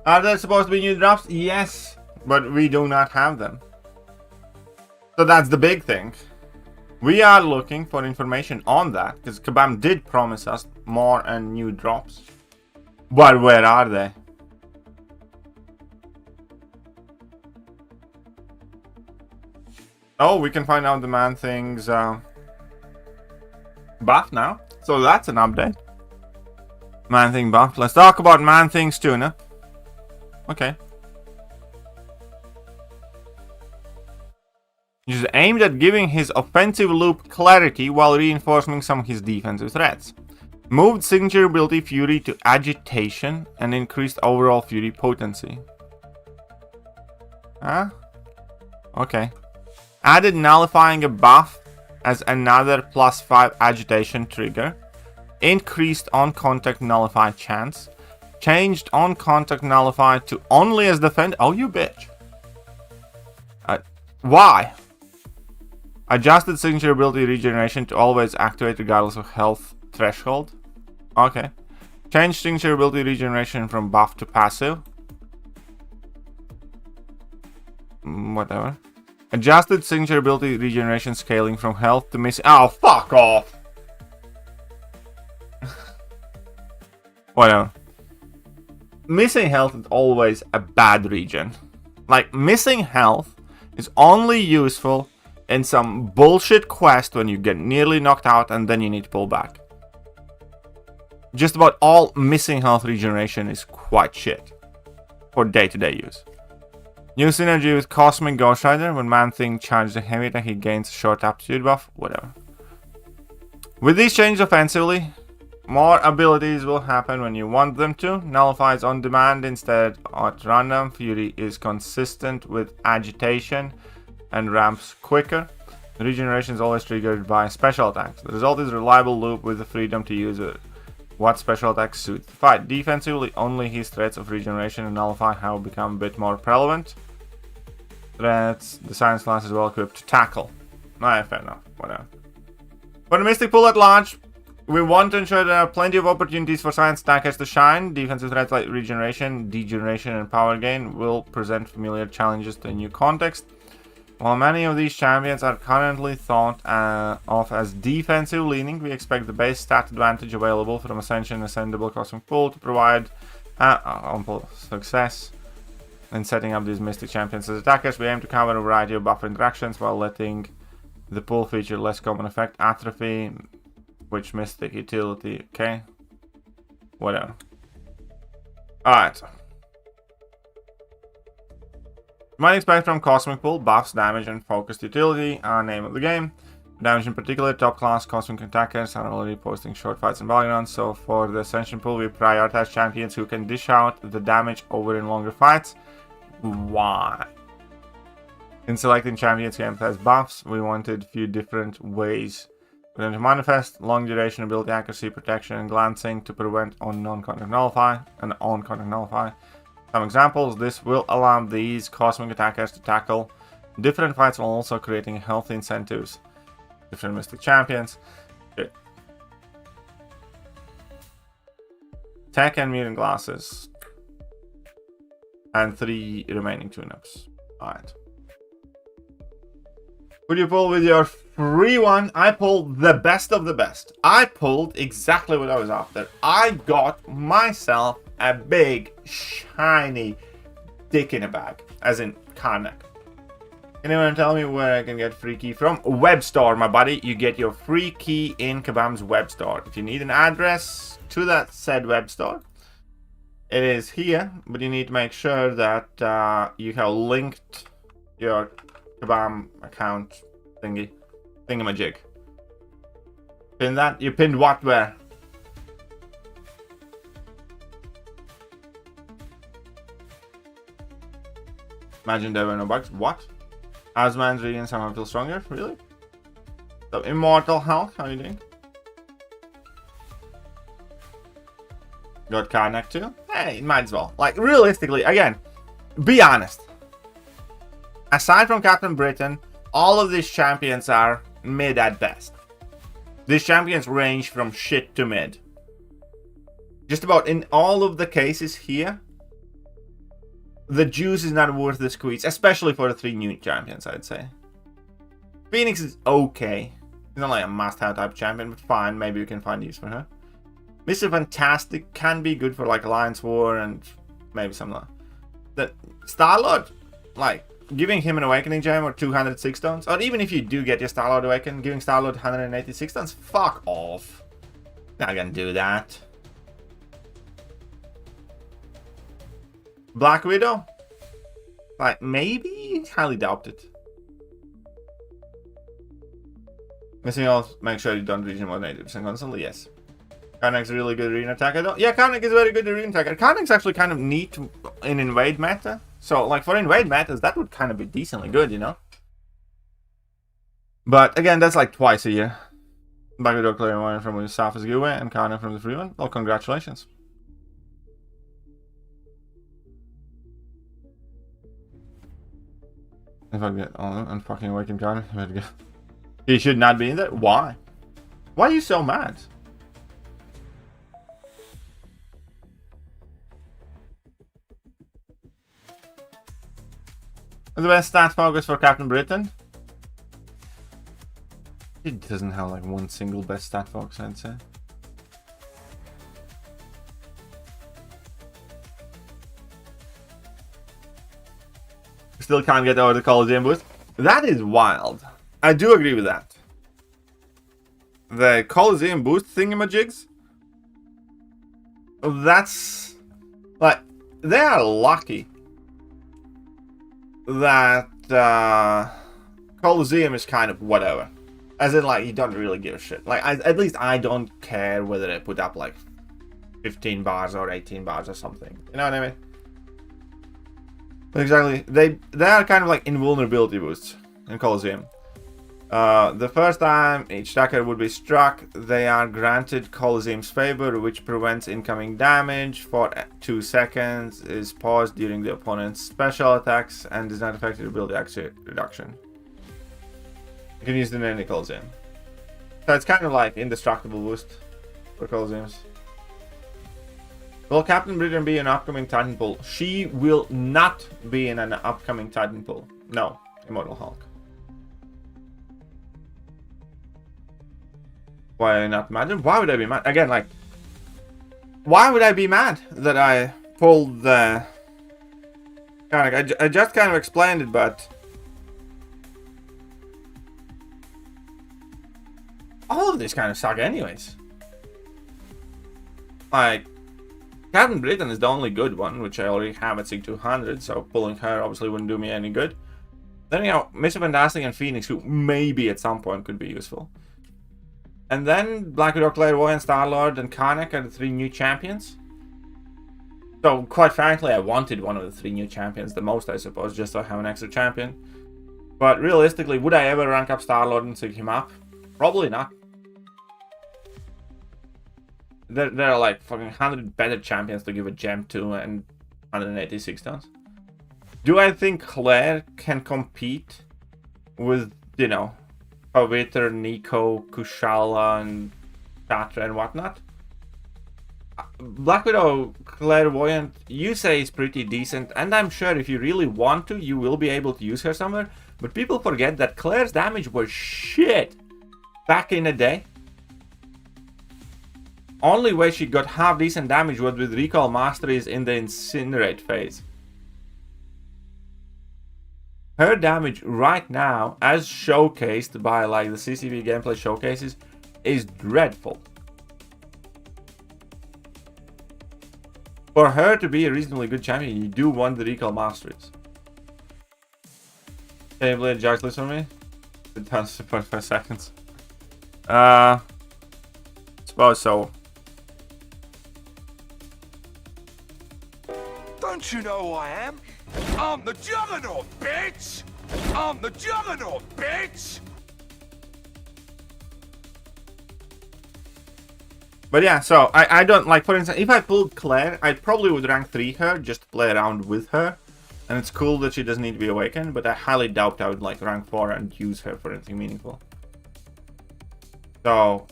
Are there supposed to be new drops? Yes, but we do not have them. So that's the big thing. We are looking for information on that because Kabam did promise us more and new drops. But where are they? Oh, we can find out the man thing's buff now. So that's an update. Man thing buff. Let's talk about man thing's tuna. Okay. He's aimed at giving his offensive loop clarity while reinforcing some of his defensive threats. Moved signature ability Fury to agitation and increased overall Fury potency. Huh? Okay. Added nullifying a buff as another +5 agitation trigger. Increased on contact nullify chance. Changed on contact nullify to only as defend. Oh, you bitch. Why? Adjusted signature ability regeneration to always activate regardless of health threshold. Okay. Changed signature ability regeneration from buff to passive. Whatever. Adjusted signature ability regeneration scaling from health to miss. Oh, fuck off. Whatever. Missing health is always a bad regen. Like, missing health is only useful in some bullshit quest when you get nearly knocked out and then you need to pull back. Just about all missing health regeneration is quite shit for day-to-day use. New synergy with Cosmic Ghost Rider. When Man-Thing charges a heavy attack, he gains a short aptitude buff. Whatever. With these changes offensively, more abilities will happen when you want them to. Nullifies on demand instead at random. Fury is consistent with agitation and ramps quicker. Regeneration is always triggered by special attacks. The result is a reliable loop with the freedom to use what special attacks suit the fight. Defensively, only his threats of regeneration and nullify have become a bit more prevalent. Threats, the science class is well equipped to tackle. Fair enough, whatever. For the Mystic Pool at large, we want to ensure there are plenty of opportunities for science stackers to shine. Defensive threats like regeneration, degeneration, and power gain will present familiar challenges to a new context. While many of these champions are currently thought of as defensive leaning, we expect the base stat advantage available from Ascension Ascendable Cosmic Pool to provide ample success in setting up these Mystic champions as attackers. We aim to cover a variety of buffer interactions while letting the pool feature less common effect atrophy, which Mystic utility, okay? Whatever. Alright. You might expect from Cosmic Pool buffs, damage, and focused utility, name of the game. Damage in particular, top class Cosmic attackers are already posting short fights and battlegrounds, so for the Ascension pool we prioritize champions who can dish out the damage over in longer fights. Why? In selecting champions who emphasize buffs, we wanted a few different ways for them to manifest: long duration ability accuracy, protection, and glancing to prevent on-contact nullify and on-contact nullify. Some examples: this will allow these Cosmic attackers to tackle different fights while also creating healthy incentives. Different Mystic champions. Good. Tech and mutant glasses. And 3 remaining tune-ups. Alright. Would you pull with your free one? I pulled the best of the best. I pulled exactly what I was after. I got myself a big, shiny dick in a bag. As in, Karnak. Anyone tell me where I can get free key from? Web store, my buddy. You get your free key in Kabam's web store. If you need an address to that said web store, it is here, but you need to make sure that you have linked your Kabam account thingamajig. Pin that? You pinned what where? Imagine there were no bugs. What? Asman's reading somehow feel stronger? Really? So, Immortal Hulk, how are you doing? Got Karnak too? Hey, might as well. Like, realistically, again, be honest. Aside from Captain Britain, all of these champions are mid at best. These champions range from shit to mid. Just about in all of the cases here, the juice is not worth the squeeze, especially for the 3 new champions, I'd say. Phoenix is okay. It's not like a must-have type champion, but fine, maybe you can find use for her. Mr. Fantastic can be good for like Alliance War and maybe something like that. Star-Lord, like, giving him an Awakening Gem or 206 stones, or even if you do get your Star-Lord Awakened, giving Star-Lord 186 stones, fuck off. Not gonna do that. Black Widow? Like, maybe? Highly doubt it. Missing off, make sure you don't reach more than 80% constantly, yes. Karnak's a really good arena attacker though. Yeah, Karnak is a very good arena attacker. Karnak's actually kind of neat in invade meta. So, like, for invade metas, that would kind of be decently good, you know? But, again, that's like twice a year. Black Widow clearing one from the Saf's giveaway and Karnak from the free one. Well, congratulations. If I get on and fucking awaken Karnak, he should not be in there. Why? Why are you so mad? The best stat focus for Captain Britain? It doesn't have like one single best stat focus, I'd say. Still can't get over the Coliseum boost. That is wild. I do agree with that. The Coliseum boost thingamajigs. That's like, they are lucky that Coliseum is kind of whatever. As in, like, you don't really give a shit. Like, at least I don't care whether they put up like 15 bars or 18 bars or something. You know what I mean? Exactly. They are kind of like invulnerability boosts in Coliseum. The first time each attacker would be struck, they are granted Coliseum's favor, which prevents incoming damage for 2 seconds, is paused during the opponent's special attacks, and does not affect the ability accuracy reduction. You can use it in any Coliseum. So it's kind of like indestructible boost for Coliseums. Will Captain Britain be an upcoming Titanfall? She will not be in an upcoming Titanfall. No, Immortal Hulk. Why are you not mad? Why would I be mad? Again, like, why would I be mad that I pulled the... I just kind of explained it, but... all of this kind of suck anyways. Like, Captain Britain is the only good one, which I already have at SIG 200, so pulling her obviously wouldn't do me any good. Then, you know, Mr. Fantastic and Phoenix, who maybe at some point could be useful. And then Black Widow, Clairvoyant, Star-Lord, and Karnak are the 3 new champions. So, quite frankly, I wanted one of the 3 new champions the most, I suppose, just so I have an extra champion. But realistically, would I ever rank up Star-Lord and SIG him up? Probably not. There are like fucking 100 better champions to give a gem to and 186 stones. Do I think Claire can compete with, you know, Pavitr, Nico, Kushala, and Tatra and whatnot? Black Widow, Clairvoyant, you say is pretty decent, and I'm sure if you really want to, you will be able to use her somewhere. But people forget that Claire's damage was shit back in the day. Only way she got half decent damage was with Recall Masteries in the Incinerate phase. Her damage right now, as showcased by like the CCV gameplay showcases, is dreadful. For her to be a reasonably good champion, you do want the Recall Masteries. Can you play Jax list for me? It does 45 seconds. Suppose so. Don't you know who I am? I'm the Juggernaut, bitch! I'm the Juggernaut, bitch! But yeah, so I don't like, for instance, if I pulled Claire, I probably would rank 3 her just to play around with her. And it's cool that she doesn't need to be awakened, but I highly doubt I would like rank 4 and use her for anything meaningful. So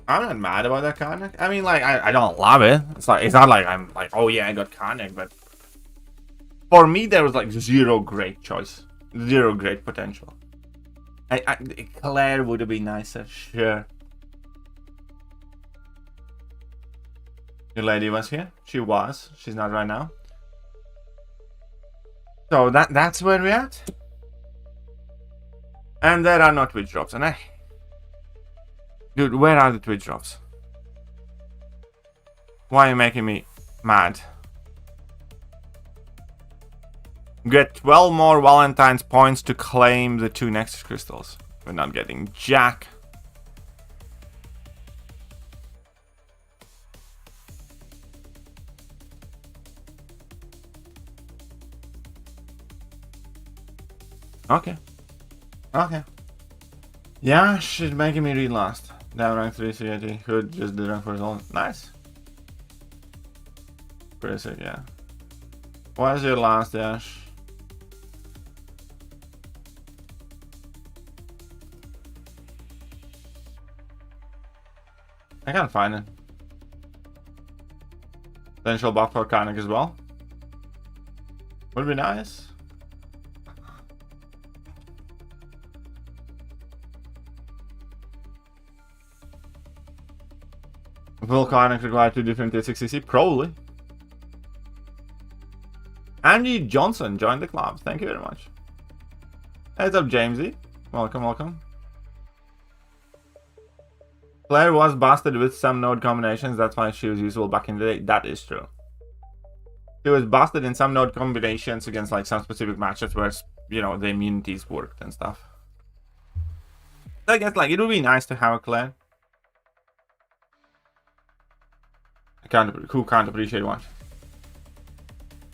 I'm not mad about that Karnak. I mean, like, I don't love it. It's not like I'm like, oh yeah, I got Karnak, but for me there was like 0 great choice, 0 great potential. Claire would have been nicer, sure. Your lady was here. She was. She's not right now. So that's where we're at. And there are no Twitch drops, and dude, where are the Twitch drops? Why are you making me mad? Get 12 more Valentine's points to claim the 2 Nexus crystals. We're not getting jack. Okay. Okay. Yeah, she's making me read last. Down rank 3 CAT. Hood just did rank for his own. Nice. Pretty sick, yeah. What is your last dash? I can't find it. Potential buff for Karnak as well. Would be nice. Will Karnak require 2 different tier 6 CC? Probably. Andy Johnson joined the club. Thank you very much. Heads up, Jamesy. Welcome, welcome. Claire was busted with some node combinations. That's why she was useful back in the day. That is true. She was busted in some node combinations against like some specific matchups where, you know, the immunities worked and stuff. So I guess like it would be nice to have a Claire. Who can't appreciate what?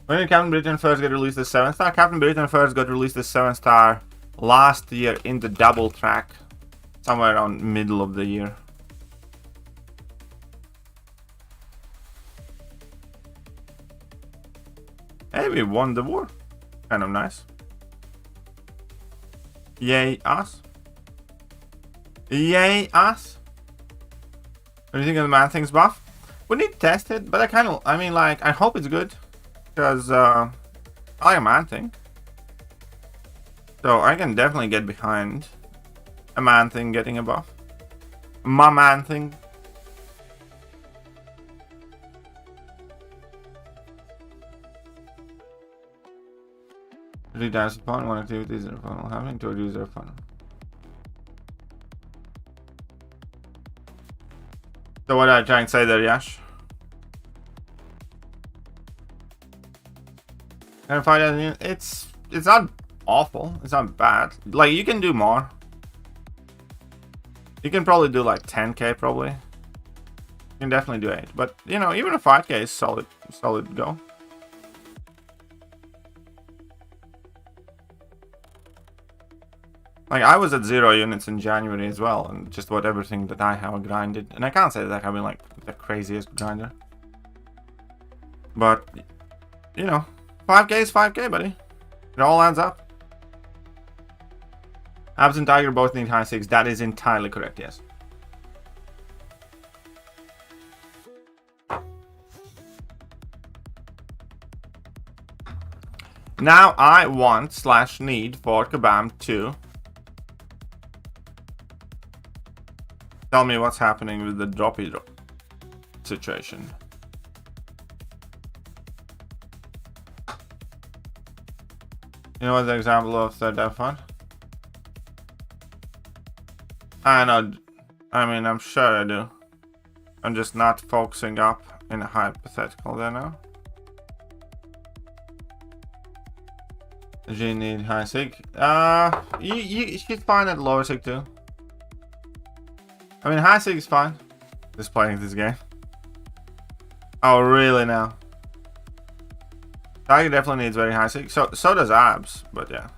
When did Captain Britain first get released as 7-star? Captain Britain first got released as 7-star last year in the double track. Somewhere around middle of the year. Hey, we won the war. Kind of nice. Yay us. Yay us. What do you think of the Man Things buff? We need to test it, but I mean, like, I hope it's good. Because, I like a Man Thing. So, I can definitely get behind a Man Thing getting a buff. my man thing. Redance upon one activity is funnel happening to reduce their funnel. So what are I trying to say there, Yash? And find it's not awful. It's not bad. Like, you can do more. You can probably do like 10k probably. You can definitely do 8. But you know, even a 5k is solid go. Like, I was at 0 units in January as well, and just about everything that I have grinded. And I can't say that I've been like the craziest grinder. But you know, 5k is 5k, buddy. It all adds up. Abs and Tiger both need high 6. That is entirely correct, yes. Now I want / need for Kabam to tell me what's happening with the droppy drop situation. You know what's the example of the dev fund? I know. I mean, I'm sure I do. I'm just not focusing up in a hypothetical there now. She need high sig. She's fine at lower sig too. I mean, high sig is fine. Just playing this game. Oh, really now? Tiger definitely needs very high sig. So does Abs, but yeah.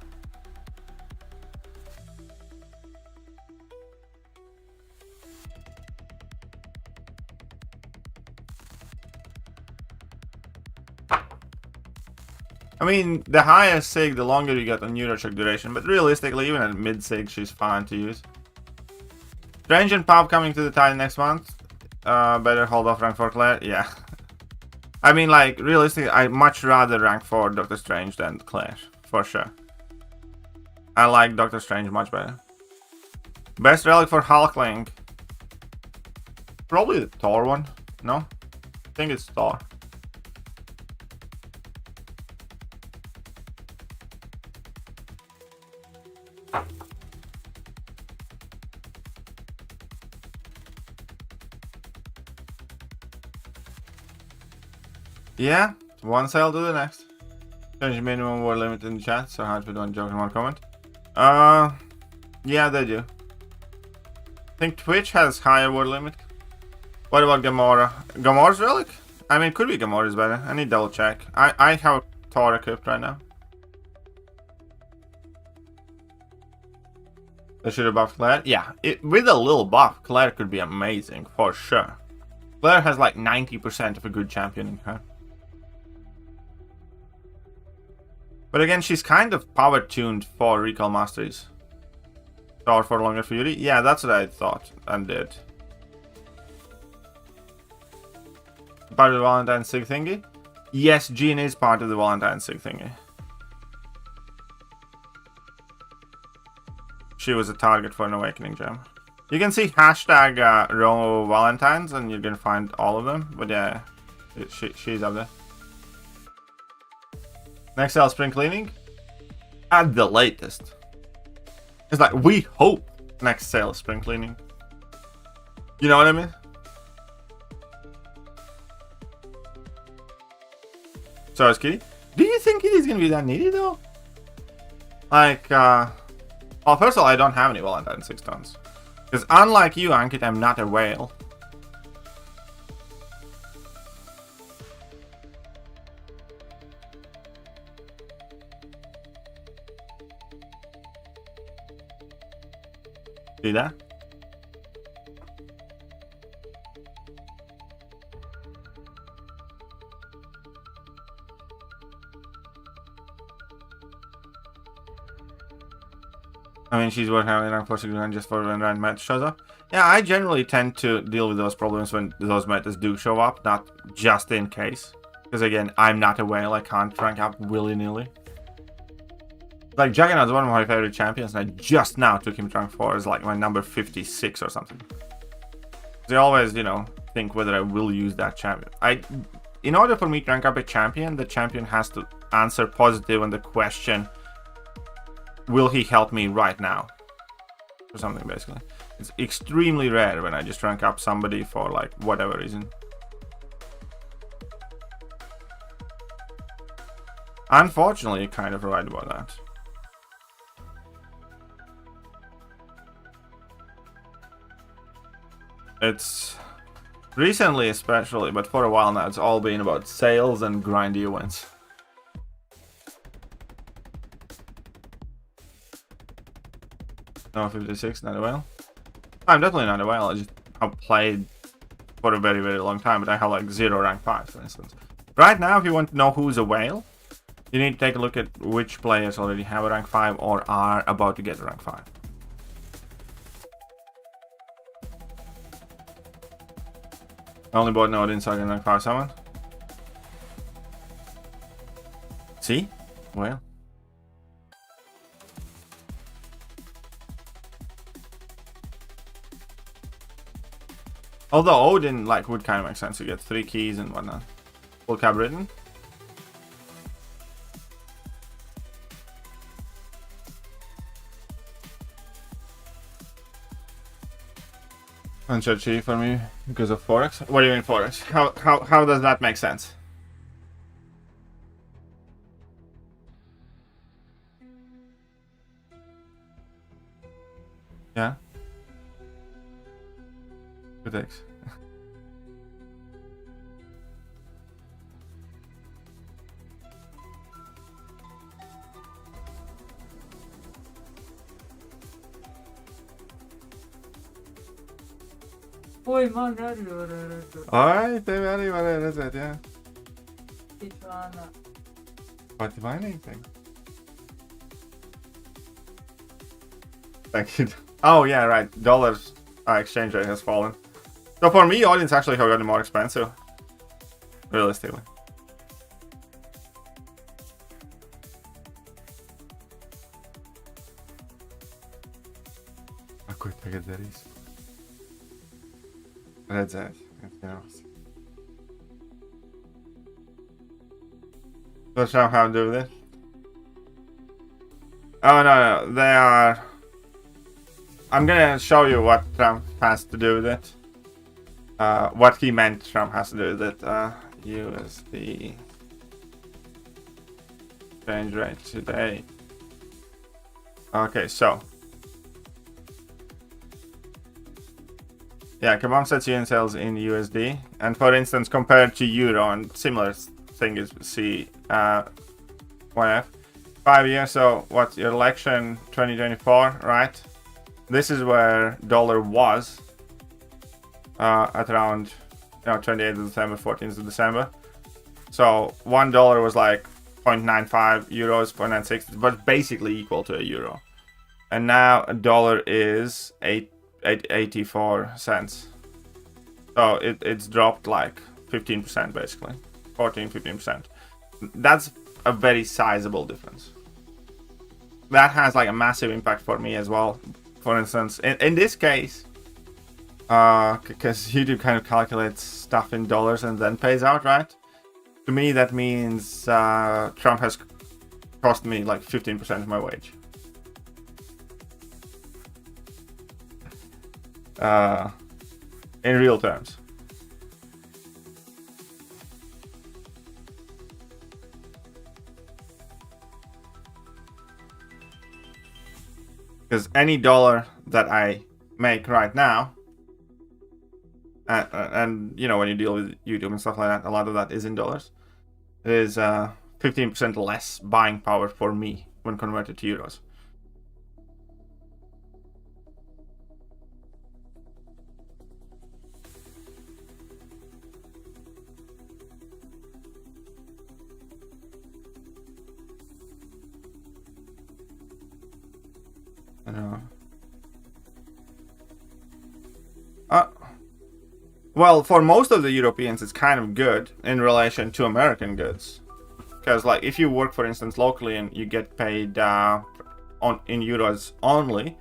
I mean, the higher sig, the longer you get the neurocheck duration, but realistically, even at mid sig, she's fine to use. Strange and Pop coming to the title next month. Better hold off rank 4 Claire. Yeah. I mean, like, realistically, I'd much rather rank 4 Doctor Strange than Claire, for sure. I like Doctor Strange much better. Best relic for Hulkling. Probably the Thor one. No? I think it's Thor. Yeah, one sale to the next. Change minimum word limit in the chat, so hard to do one joke and one comment. Yeah, they do. I think Twitch has higher word limit. What about Gamora? Gamora's relic? I mean, could be Gamora's better. I need double check. I have Thor equipped right now. They should have buffed Claire. Yeah, with a little buff, Claire could be amazing for sure. Claire has like 90% of a good champion in her. But again, she's kind of power tuned for recall masteries. Or for longer fury. Yeah, that's what I thought and did. Part of the Valentine Sig thingy? Yes, Jean is part of the Valentine Sig thingy. She was a target for an awakening gem. You can see hashtag Romo Valentines and you're gonna find all of them. But yeah, she's up there. Next sale, spring cleaning. At the latest. It's like, we hope next sale is spring cleaning. You know what I mean? So is Kitty. Do you think Kitty's gonna be that needy though? Like, well, first of all, I don't have any Valentine 6 tons. Because unlike you, Ankit, I'm not a whale. See that? I mean, she's worth having rank 4 just for when random meta shows up. Yeah, I generally tend to deal with those problems when those metas do show up, not just in case. Because again, I'm not a whale, I can't rank up willy-nilly. Like, Juggernaut's one of my favorite champions, and I just now took him to rank 4 as like my number 56 or something. They always, you know, think whether I will use that champion. In order for me to rank up a champion, the champion has to answer positive on the question, will he help me right now? Or something, basically. It's extremely rare when I just rank up somebody for, like, whatever reason. Unfortunately, you're kind of right about that. It's recently especially, but for a while now, it's all been about sales and grindy events. No 56, not a whale. I'm definitely not a whale. I just have played for a very, very long time, but I have like 0 rank 5, for instance. Right now, if you want to know who's a whale, you need to take a look at which players already have a rank 5 or are about to get a rank 5. Only bought no inside in rank 5 summon. See? Well. Although Odin like would kind of make sense to get 3 keys and whatnot. Full cab written. Unshot Chi for me because of Forex. What do you mean Forex? How does that make sense? Yeah. Good thanks. Poi magari vorrei Alright, they very well, that's it, yeah. Tijuana. What if I anything? Thank you. Oh yeah, right. Dollars exchange rate has fallen. So for me, audience actually have gotten more expensive. Realistically. I could take it that easy. That's it. What shall I do with it? Oh no, they are. I'm gonna show you what Trump has to do with it. What he meant Trump has to do with it. USD exchange rate today. Okay, so. Yeah, Kabam sets UN sales in USD. And for instance, compared to Euro, and similar thing is YF. 5 years, so what's your election 2024, right? This is where dollar was at around 28th of December, 14th of December. So $1 was like 0.95 euros, 0.96, but basically equal to a euro. And now a dollar is 84 cents. So it's dropped like 15% basically, 14-15%. That's a very sizable difference. That has like a massive impact for me as well. For instance, in this case, because YouTube kind of calculates stuff in dollars and then pays out, right? To me, that means Trump has cost me like 15% of my wage. In real terms. Because any dollar that I make right now, and you know, when you deal with YouTube and stuff like that, a lot of that is in dollars, is 15% less buying power for me when converted to euros. I know. Well, for most of the Europeans, it's kind of good in relation to American goods. Because, like, if you work, for instance, locally and you get paid in euros only,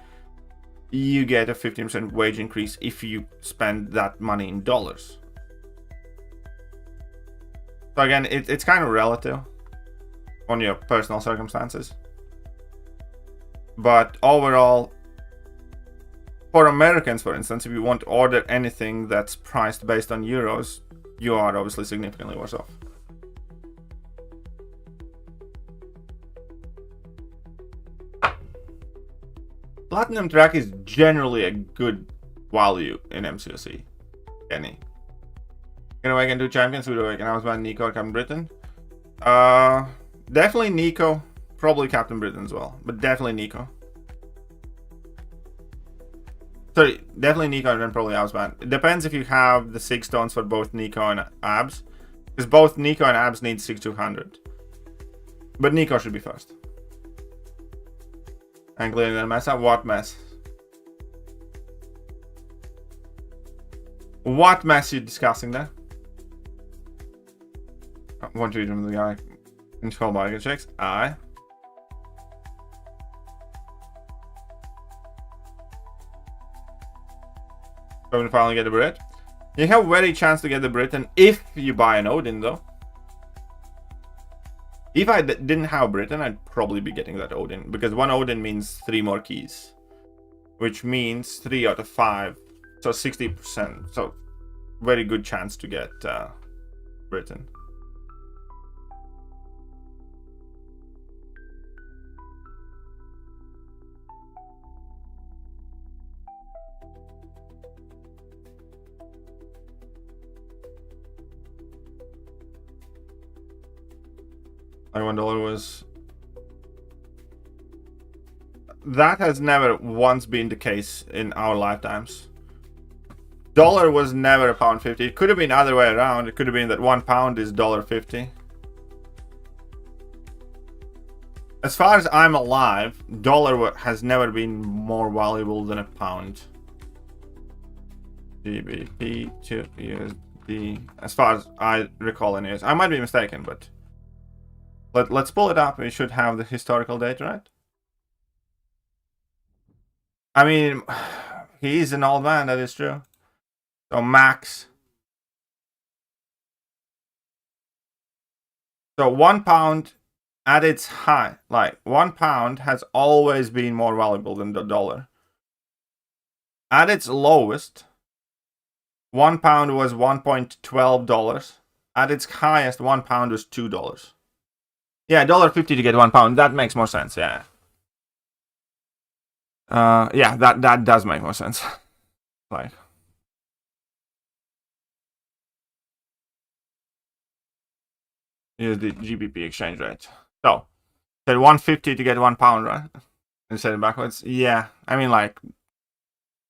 you get a 15% wage increase if you spend that money in dollars. So again, it's kind of relative on your personal circumstances. But overall, for Americans, for instance, if you want to order anything that's priced based on euros, you are obviously significantly worse off. Platinum track is generally a good value in MCOC. Kenny. Can awaken 2 champions with awaken Houseband, Nico, or Captain Britain? Definitely Nico. Probably Captain Britain as well. But definitely Nico. Sorry, definitely Nico and then probably Houseband. It depends if you have the 6 stones for both Nico and Abs. Because both Nico and Abs need 6200. But Nico should be first. And clearing the mess up. What mess? What mess are you discussing there? Want to read from the guy in 12 market checks? Aye. Going to finally get the Brit. You have a very chance to get the Britain if you buy an Odin though. If I didn't have Britain, I'd probably be getting that Odin. Because 1 Odin means 3 more keys. Which means 3 out of 5. So 60%. So very good chance to get Britain. Like $1 was... That has never once been the case in our lifetimes. Dollar was never £1.50. It could have been the other way around. It could have been that £1 is $1.50. As far as I'm alive, dollar has never been more valuable than a pound. GBP to USD. As far as I recall anyways. I might be mistaken, but... Let's pull it up. We should have the historical data, right? I mean, he's an old man, that is true. So max. So £1 at its high, like £1 has always been more valuable than the dollar. At its lowest, £1 was $1.12. At its highest, £1 was $2. Yeah, $1.50 to get £1. That makes more sense. Yeah. Yeah, that does make more sense. Like, here's the GBP exchange rate. So, said $1.50 to get £1, right? And set it backwards. Yeah, I mean, like,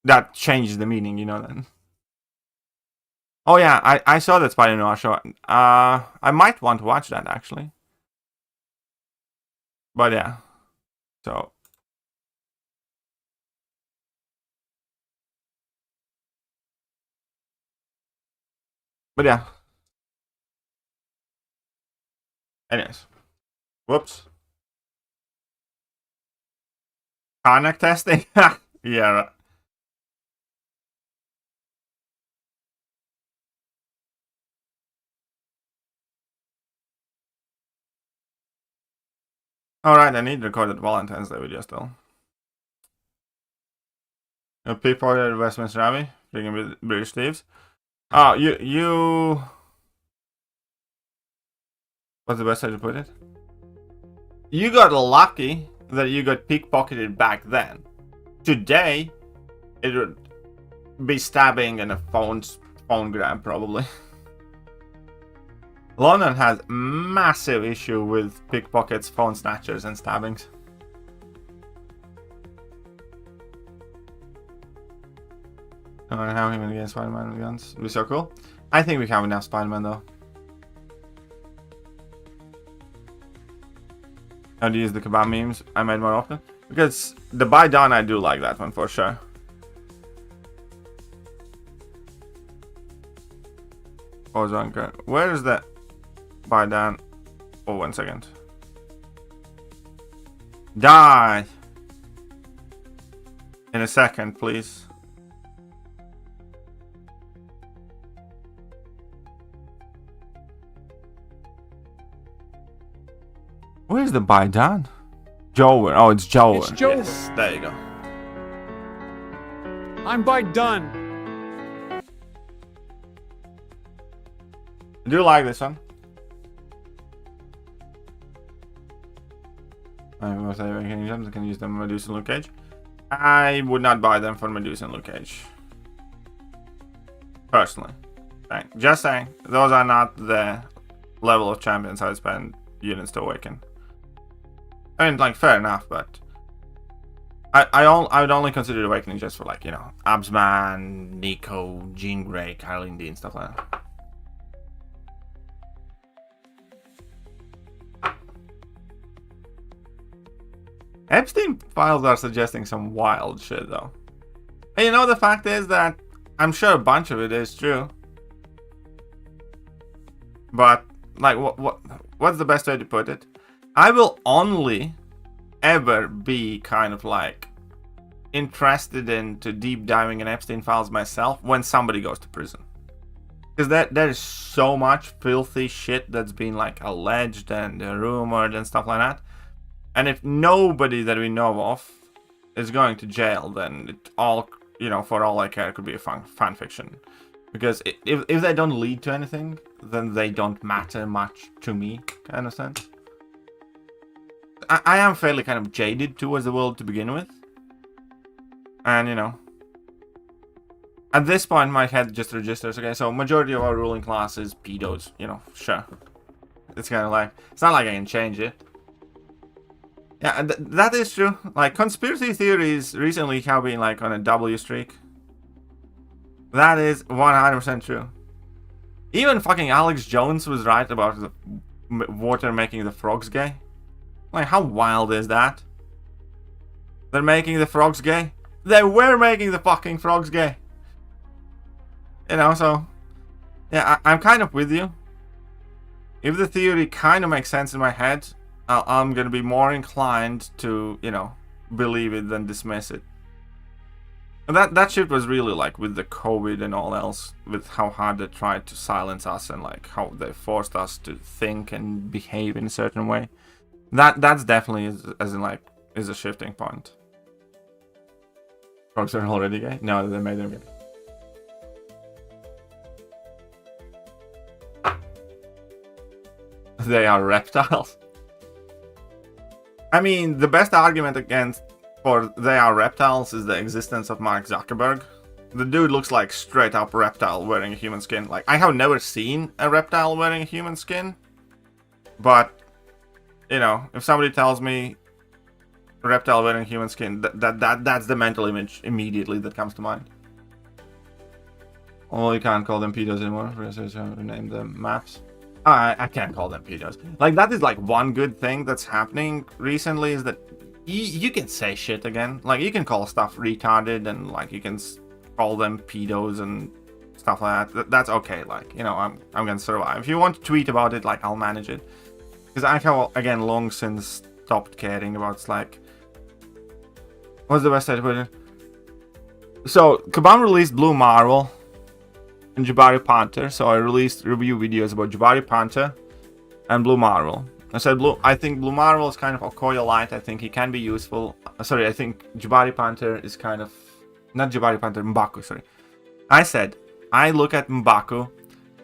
that changes the meaning, you know. Then. Oh yeah, I saw that Spider Noir show. I might want to watch that actually. But yeah, so but yeah. Anyways, whoops. Connect testing. Yeah. Right. Alright, I need to record that Valentine's Day video still. A pickpocketed Westminster Abbey, freaking British thieves. Oh, you... What's the best way to put it? You got lucky that you got pickpocketed back then. Today, it would be stabbing and a phone grab, probably. London has massive issue with pickpockets, phone snatchers, and stabbings. I don't know how him against Spider-Man with guns. It'd be so cool. I think we have enough Spider-Man though. How do you use the kebab memes I made more often? Because the buy down, I do like that one for sure. Ozanka. Where is that? Buy down. Oh, 1 second. Die. in a second, please. Where's the buy done? Jower. Oh, it's Jower. It's Jower. Yes, there you go. I'm by done. I do like this one. I will say I can use them Medusa and Luke Cage. I would not buy them for Medusa and Luke Cage. Personally. Just saying. Those are not the level of champions I spend units to awaken. I mean, like, fair enough, but I would only consider awakening just for, like, you know, Absman, Nico, Jean Grey, Caroline D, and stuff like that. Epstein files are suggesting some wild shit, though. And you know, the fact is that I'm sure a bunch of it is true. But, like, what's the best way to put it? I will only ever be kind of like interested into deep diving in Epstein files myself when somebody goes to prison. Because there is so much filthy shit that's been like alleged and rumored and stuff like that. And if nobody that we know of is going to jail, then it all, you know, for all I care, it could be a fan fiction. Because if they don't lead to anything, then they don't matter much to me, kind of sense. I am fairly kind of jaded towards the world to begin with. And, you know, at this point, my head just registers, okay, so majority of our ruling class is pedos, you know, sure. It's kind of like, it's not like I can change it. Yeah, that is true. Like, conspiracy theories recently have been, like, on a W streak. That is 100% true. Even fucking Alex Jones was right about the water making the frogs gay. Like, how wild is that? They're making the frogs gay? They were making the fucking frogs gay. You know, so... yeah, I'm kind of with you. If the theory kind of makes sense in my head, I'm gonna be more inclined to, you know, believe it than dismiss it. And that shit was really like with the COVID and all else, with how hard they tried to silence us and like how they forced us to think and behave in a certain way. That's definitely is a shifting point. Frogs are already gay? No, they made them gay. They are reptiles. I mean, the best argument against for they are reptiles is the existence of Mark Zuckerberg. The dude looks like straight up reptile wearing a human skin. Like, I have never seen a reptile wearing a human skin, but you know, if somebody tells me a reptile wearing a human skin, that's the mental image immediately that comes to mind. Oh, you can't call them pedos anymore. Rename them maps. I can't call them pedos. Like, that is like one good thing that's happening recently is that you can say shit again. Like, you can call stuff retarded and like you can call them pedos and stuff like that. That's okay. Like, you know, I'm gonna survive. If you want to tweet about it, like, I'll manage it. Because I have, again, long since stopped caring about, like... what's the best way to put it? So, Kabam released Blue Marvel and Jabari Panther. So I released review videos about Jabari Panther and Blue Marvel. I said I think Blue Marvel is kind of Okoye light. I think he can be useful. Sorry, I think Jabari Panther is kind of... not Jabari Panther, M'Baku, sorry. I said, I look at M'Baku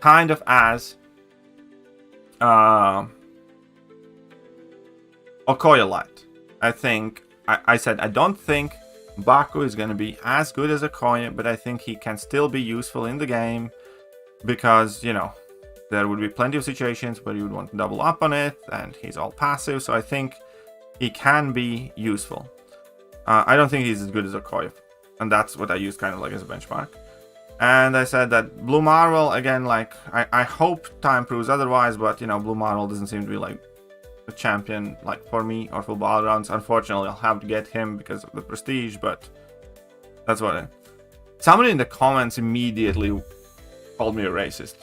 kind of as... Okoye light. I think, I said, I don't think M'Baku is going to be as good as Okoye, but I think he can still be useful in the game because, you know, there would be plenty of situations where you would want to double up on it and he's all passive, so I think he can be useful. I don't think he's as good as Okoye, and that's what I used kind of like as a benchmark. And I said that Blue Marvel, again, like, I hope time proves otherwise, but, you know, Blue Marvel doesn't seem to be like a champion like for me or for Balrounds. Unfortunately, I'll have to get him because of the prestige, but that's what it. Somebody in the comments immediately called me a racist.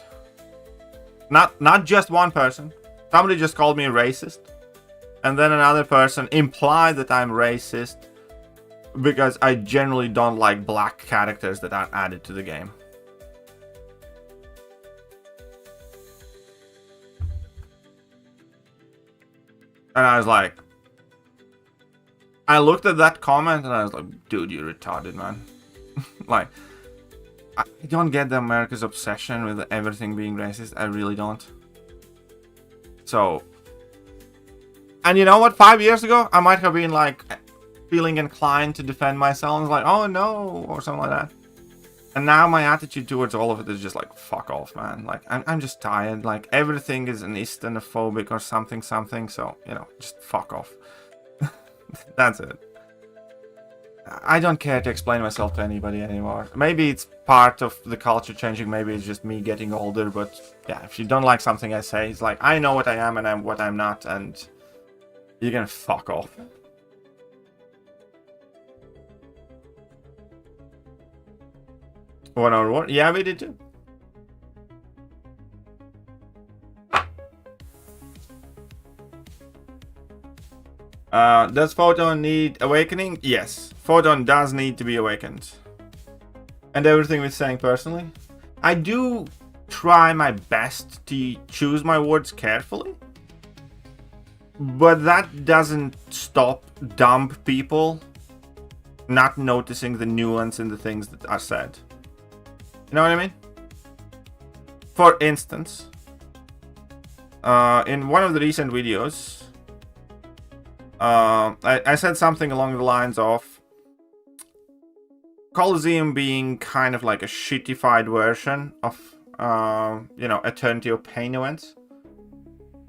Not just one person. Somebody just called me a racist, and then another person implied that I'm racist because I generally don't like black characters that are added to the game. And I was like, I looked at that comment and I was like, dude, you're retarded, man. Like, I don't get the America's obsession with everything being racist. I really don't. So, and you know what? 5 years ago, I might have been like feeling inclined to defend myself. I was like, oh no, or something like that. And now my attitude towards all of it is just like, fuck off, man. Like, I'm just tired. Like, everything is an Islamophobic or something. So, you know, just fuck off. That's it. I don't care to explain myself to anybody anymore. Maybe it's part of the culture changing. Maybe it's just me getting older. But yeah, if you don't like something I say, it's like, I know what I am and what I'm not. And you're gonna fuck off. One hour what? Yeah, we did too. Does Photon need awakening? Yes, Photon does need to be awakened. And everything we're saying personally, I do try my best to choose my words carefully, but that doesn't stop dumb people not noticing the nuance in the things that are said. You know what I mean? For instance, in one of the recent videos, I said something along the lines of Colosseum being kind of like a shittified version of, you know, Eternity of Pain events.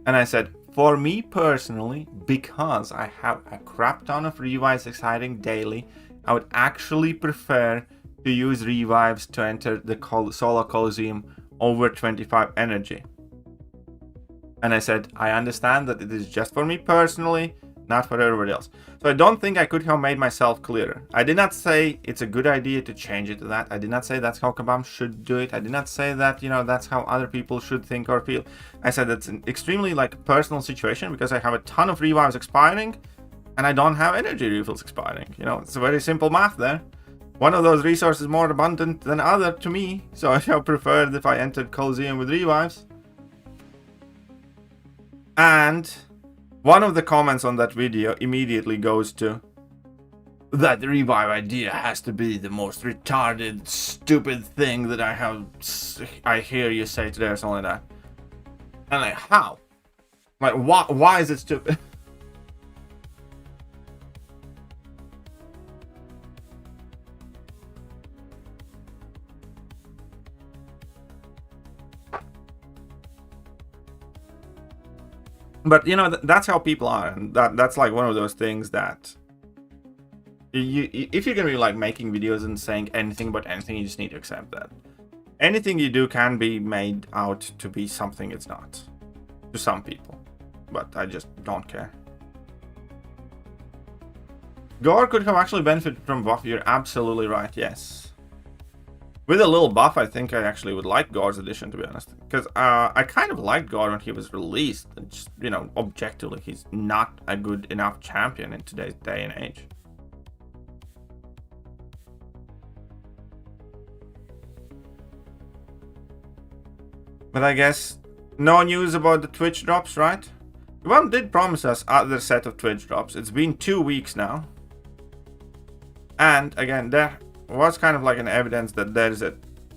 And I said, for me personally, because I have a crap ton of revives exciting daily, I would actually prefer to use revives to enter the Solar Colosseum over 25 energy. And I said, I understand that it is just for me personally, not for everybody else. So I don't think I could have made myself clearer. I did not say it's a good idea to change it to that. I did not say that's how Kabam should do it. I did not say that, you know, that's how other people should think or feel. I said that's an extremely like personal situation because I have a ton of revives expiring and I don't have energy refills expiring. You know, it's a very simple math there. One of those resources more abundant than other to me, so I have preferred if I entered Colosseum with revives. And one of the comments on that video immediately goes to, that revive idea has to be the most retarded, stupid thing that I hear you say today or something like that. And like, how? Like, why is it stupid? But, you know, that's how people are. And that's like one of those things that if you're going to be like making videos and saying anything about anything, you just need to accept that. Anything you do can be made out to be something it's not. To some people. But I just don't care. Gore could have actually benefited from buff. You're absolutely right, yes. With a little buff, I think I actually would like Gore's addition, to be honest. Because I kind of liked Gore when he was released. And just, you know, objectively, he's not a good enough champion in today's day and age. But I guess no news about the Twitch drops, right? One did promise us other set of Twitch drops. It's been 2 weeks now. And again, there was kind of like an evidence that there is a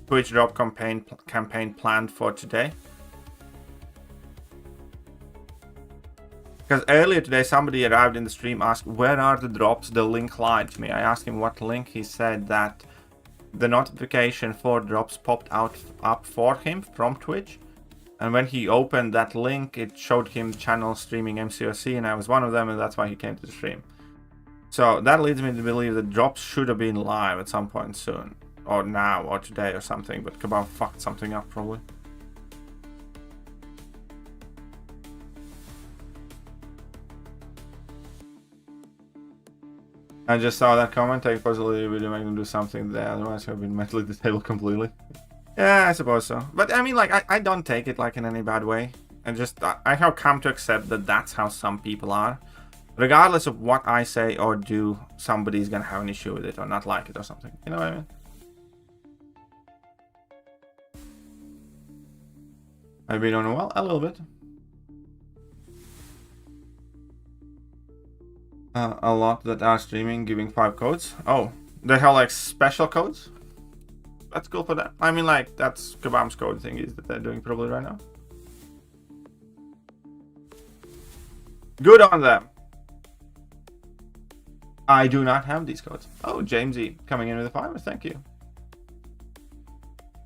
Twitch drop campaign planned for today. Because earlier today somebody arrived in the stream, asked where are the drops, the link lied to me. I asked him what link. He said that the notification for drops popped up for him from Twitch, and when he opened that link it showed him channel streaming MCOC, and I was one of them, and that's why he came to the stream. So that leads me to believe that drops should have been live at some point soon. Or now, or today, or something. But Kabam fucked something up, probably. I just saw that comment. Take possibly video make them do something there. Otherwise, I've been mentally disabled completely. Yeah, I suppose so. But I mean, like, I don't take it like in any bad way. I have come to accept that that's how some people are. Regardless of what I say or do, somebody's gonna have an issue with it or not like it or something. You know what I mean? I've been on a little bit. A lot that are streaming, giving 5 codes. Oh, they have like special codes? That's cool for that. I mean, like, that's Kabam's code thingies that they're doing probably right now. Good on them. I do not have these codes. Oh, Jamesy coming in with a 5, thank you.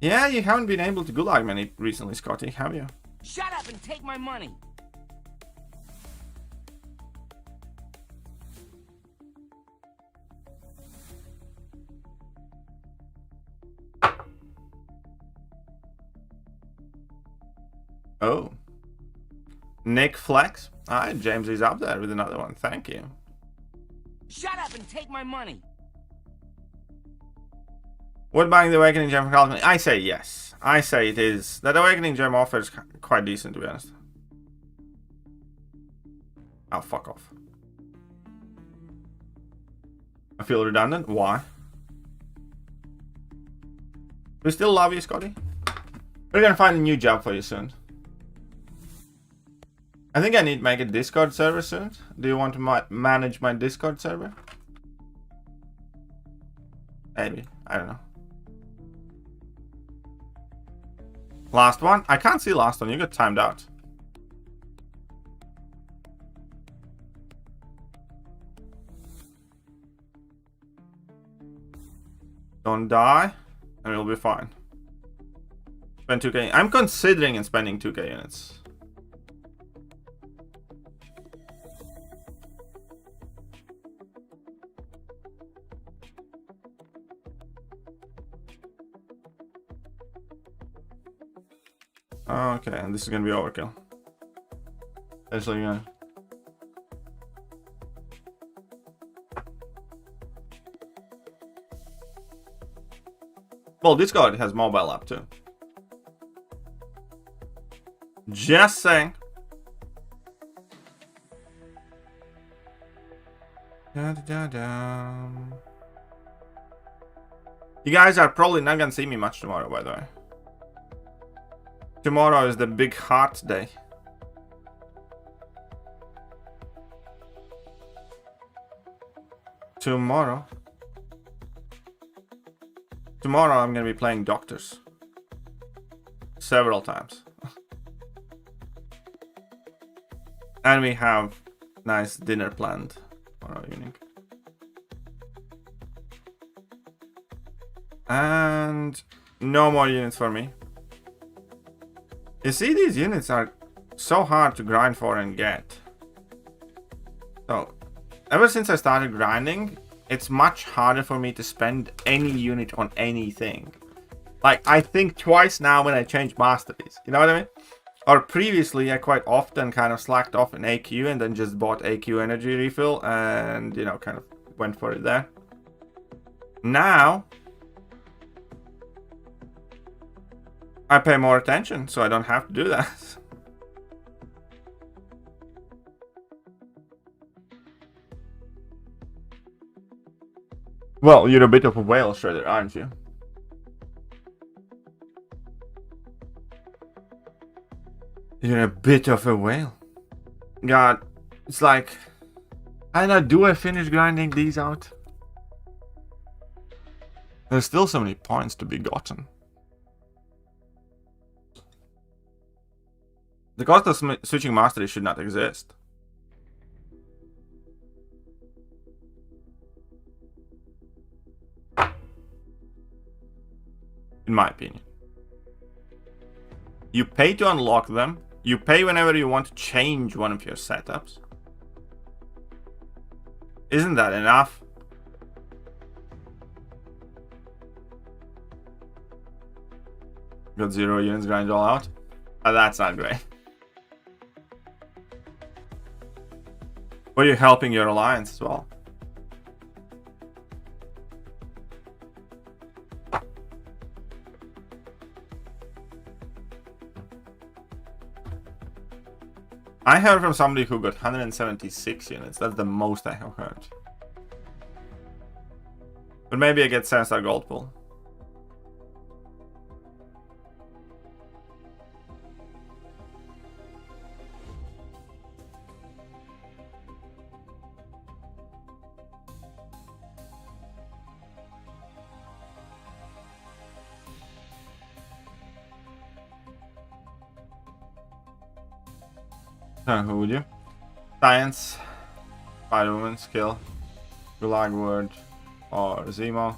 Yeah, you haven't been able to gulag many recently, Scotty, have you? Shut up and take my money. Oh. Nick Flex. Alright, James is up there with another one. Thank you. Shut up and take my money. Would buying the Awakening Gem for Calculating? I say yes. I say it is. That Awakening Gem offer is quite decent, to be honest. Oh, fuck off. I feel redundant. Why? We still love you, Scotty. We're gonna find a new job for you soon. I think I need to make a Discord server soon. Do you want to manage my Discord server? Maybe. I don't know. Last one? I can't see last one. You got timed out. Don't die, and we'll be fine. Spend 2k. I'm considering spending 2k units. Okay, and this is gonna be overkill. Actually, yeah. Well, Discord has mobile app too. Just saying. Da, da, da. You guys are probably not gonna see me much tomorrow, by the way. Tomorrow is the big heart day. Tomorrow I'm gonna be playing doctors. Several times. And we have nice dinner planned tomorrow evening. And no more units for me. You see, these units are so hard to grind for and get. So, ever since I started grinding, it's much harder for me to spend any unit on anything. Like, I think twice now when I change masteries. You know what I mean? Or previously, I quite often kind of slacked off an AQ and then just bought AQ energy refill and, you know, kind of went for it there. Now, I pay more attention, so I don't have to do that. Well, you're a bit of a whale shredder, aren't you? You're a bit of a whale. God, it's like, I don't know, do I finish grinding these out? There's still so many points to be gotten. The cost of switching mastery should not exist. In my opinion. You pay to unlock them. You pay whenever you want to change one of your setups. Isn't that enough? Got 0 units, grind all out. That's not great. Or you're helping your alliance as well. I heard from somebody who got 176 units. That's the most I have heard. But maybe I get 7-star gold pool. Who would you? Science, Spider-Woman, Skill, Gulag Word, or Zemo.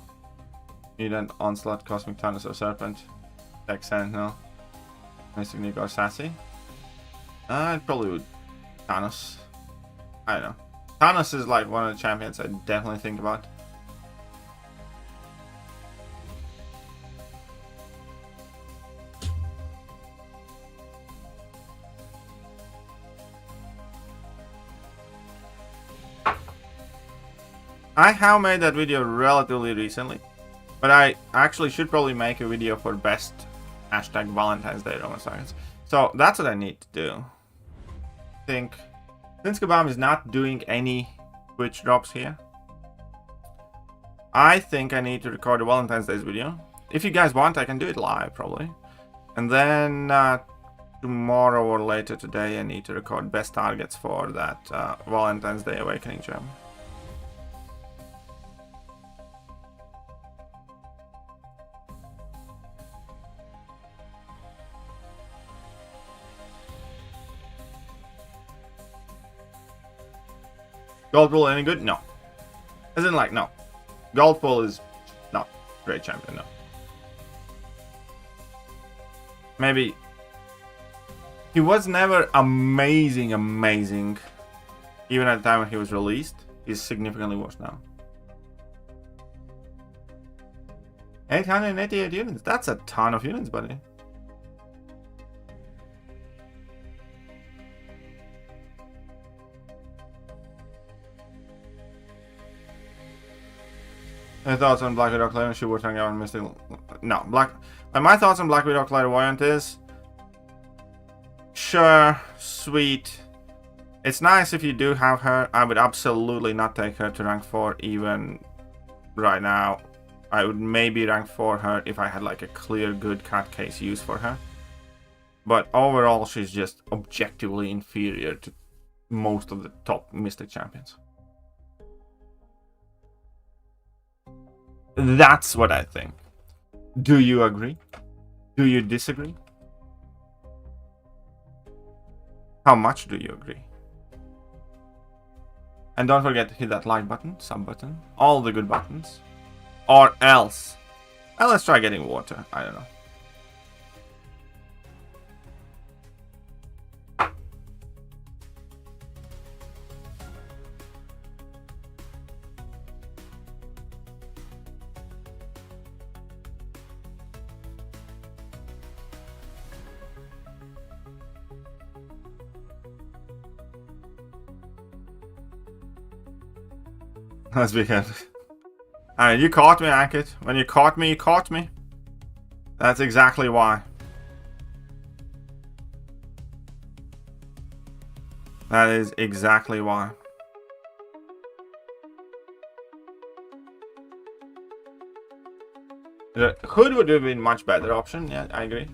Idont, Onslaught, Cosmic Thanos, or Serpent. Tech Sentinel, Mystic Nick, or Sassy. I'd probably would Thanos. I don't know. Thanos is like one of the champions I definitely think about. I have made that video relatively recently, but I actually should probably make a video for best hashtag Valentine's Day Roman Science. So that's what I need to do. I think since Kabam is not doing any Twitch drops here, I think I need to record a Valentine's Day video. If you guys want, I can do it live probably. And then tomorrow or later today, I need to record best targets for that Valentine's Day Awakening gem. Gold Bull any good? No. As in like, no. Gold Bull is not great champion, no. Maybe. He was never amazing. Even at the time when he was released. He's significantly worse now. 888 units. That's a ton of units, buddy. My thoughts on Black Widow Clairvoyant, she working out on Mystic. No, my thoughts on Black Widow Clairvoyant is sure, sweet. It's nice if you do have her. I would absolutely not take her to rank 4 even right now. I would maybe rank 4 her if I had like a clear good cut case use for her. But overall, she's just objectively inferior to most of the top Mystic champions. That's what I think. Do you agree? Do you disagree? How much do you agree? And don't forget to hit that like button, sub button, all the good buttons. Or else. And let's try getting water. I don't know. Let's be careful. Alright, you caught me, Ankit. When you caught me, you caught me. That's exactly why. That is exactly why. The Hood would have been much better option. Yeah, I agree.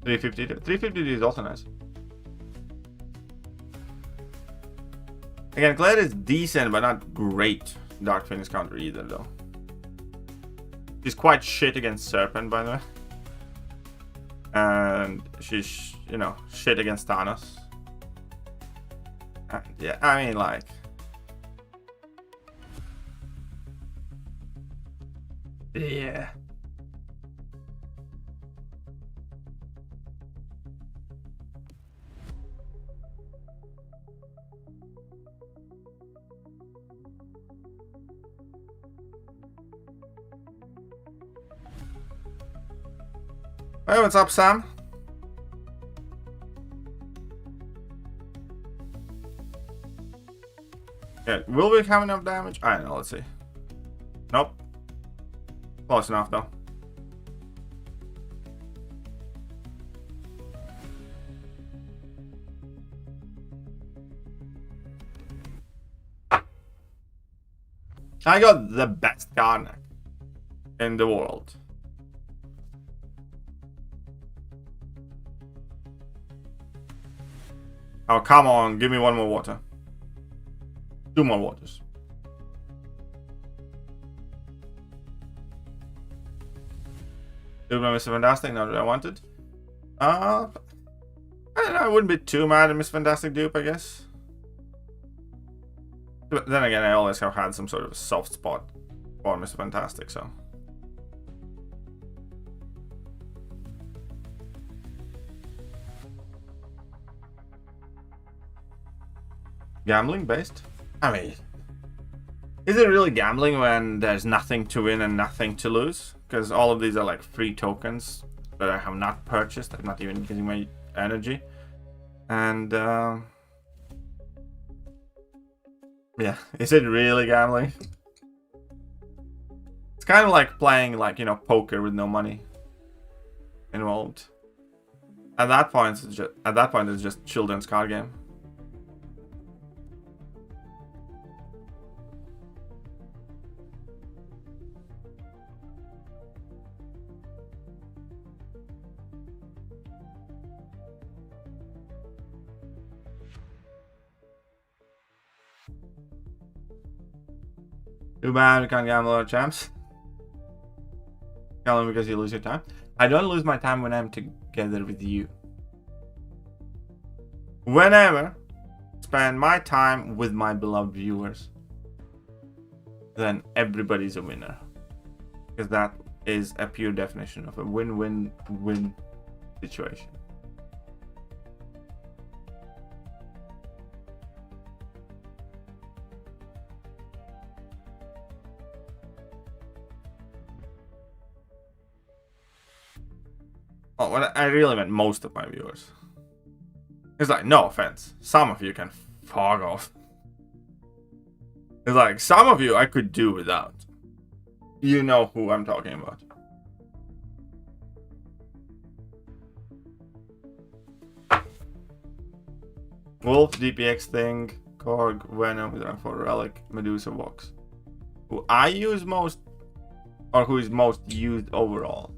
$350 is also nice. Again, Claire is decent, but not great Dark Phoenix counter either, though. She's quite shit against Serpent, by the way. And she's, you know, shit against Thanos. Yeah, I mean, like... Yeah. Hey, what's up, Sam? Yeah, will we have enough damage? I don't know, let's see. Nope. Close enough, though. I got the best card in the world. Oh, come on. Give me one more water. 2 more waters. Dupe by Mr. Fantastic, not what I wanted. I don't know, I wouldn't be too mad at Mr. Fantastic dupe, I guess. But then again, I always have had some sort of soft spot for Mr. Fantastic, so. Gambling based? I mean, is it really gambling when there's nothing to win and nothing to lose? Because all of these are like free tokens that I have not purchased. I'm not even getting my energy. And yeah, is it really gambling? It's kind of like playing, like, you know, poker with no money involved. At that point, it's just children's card game. Too bad we can't gamble our champs. Gamble because you lose your time. I don't lose my time when I'm together with you. Whenever I spend my time with my beloved viewers, then everybody's a winner. Because that is a pure definition of a win-win-win situation. Oh, well, I really meant most of my viewers. It's like, no offense, some of you can fog off. It's like, some of you I could do without. You know who I'm talking about. Wolf, DPX thing, Korg, Venom, for Relic, Medusa Vox. Who I use most, or who is most used overall.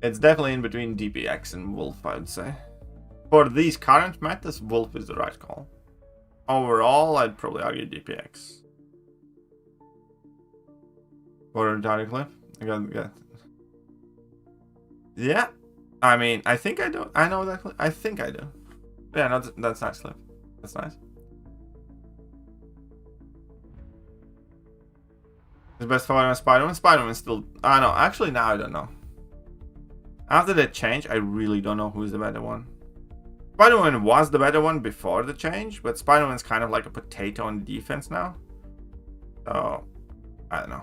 It's definitely in between DPX and Wolf, I would say. For these current metas, Wolf is the right call. Overall, I'd probably argue DPX. For a direct clip? I got. Yeah. I mean, I think I do. I know that clip. I think I do. Yeah, no, that's nice clip. That's nice. Is best fighter Spider-Man? Spider-Man still. I know. Actually, now I don't know. After the change, I really don't know who's the better one. Spider-Man was the better one before the change, but Spider-Man's kind of like a potato on defense now. So, I don't know.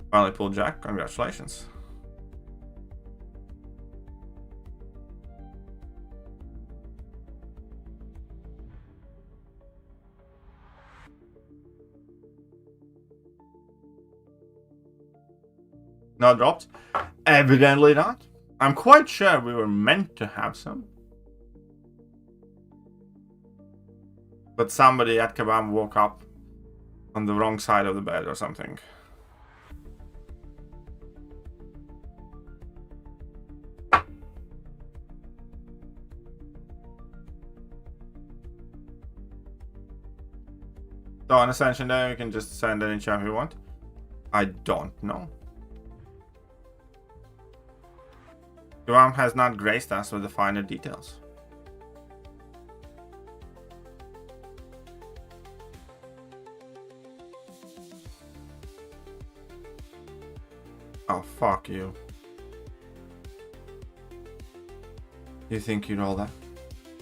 Finally pulled Jack. Congratulations. Not dropped? Evidently not. I'm quite sure we were meant to have some. But somebody at Kabam woke up on the wrong side of the bed or something. So on Ascension Day, you can just send any champ you want. I don't know. Guam has not graced us with the finer details. Oh, fuck you. You think you know that?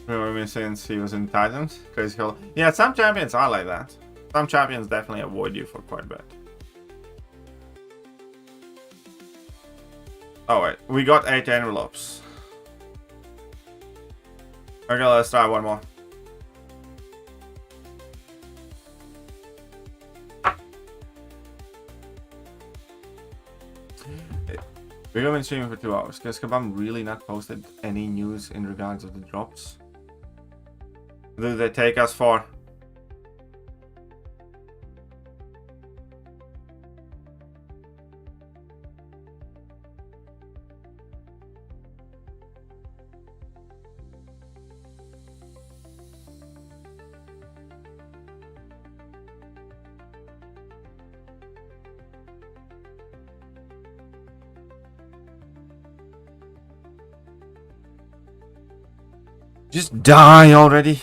Remember me since he was in Titans? Crazy Hell. Yeah, some champions are like that. Some champions definitely avoid you for quite a bit. Oh wait, we got 8 envelopes. Okay, let's try one more. We're going to be streaming for 2 hours because Kabam really not posted any news in regards of the drops. What do they take us for? Just die already.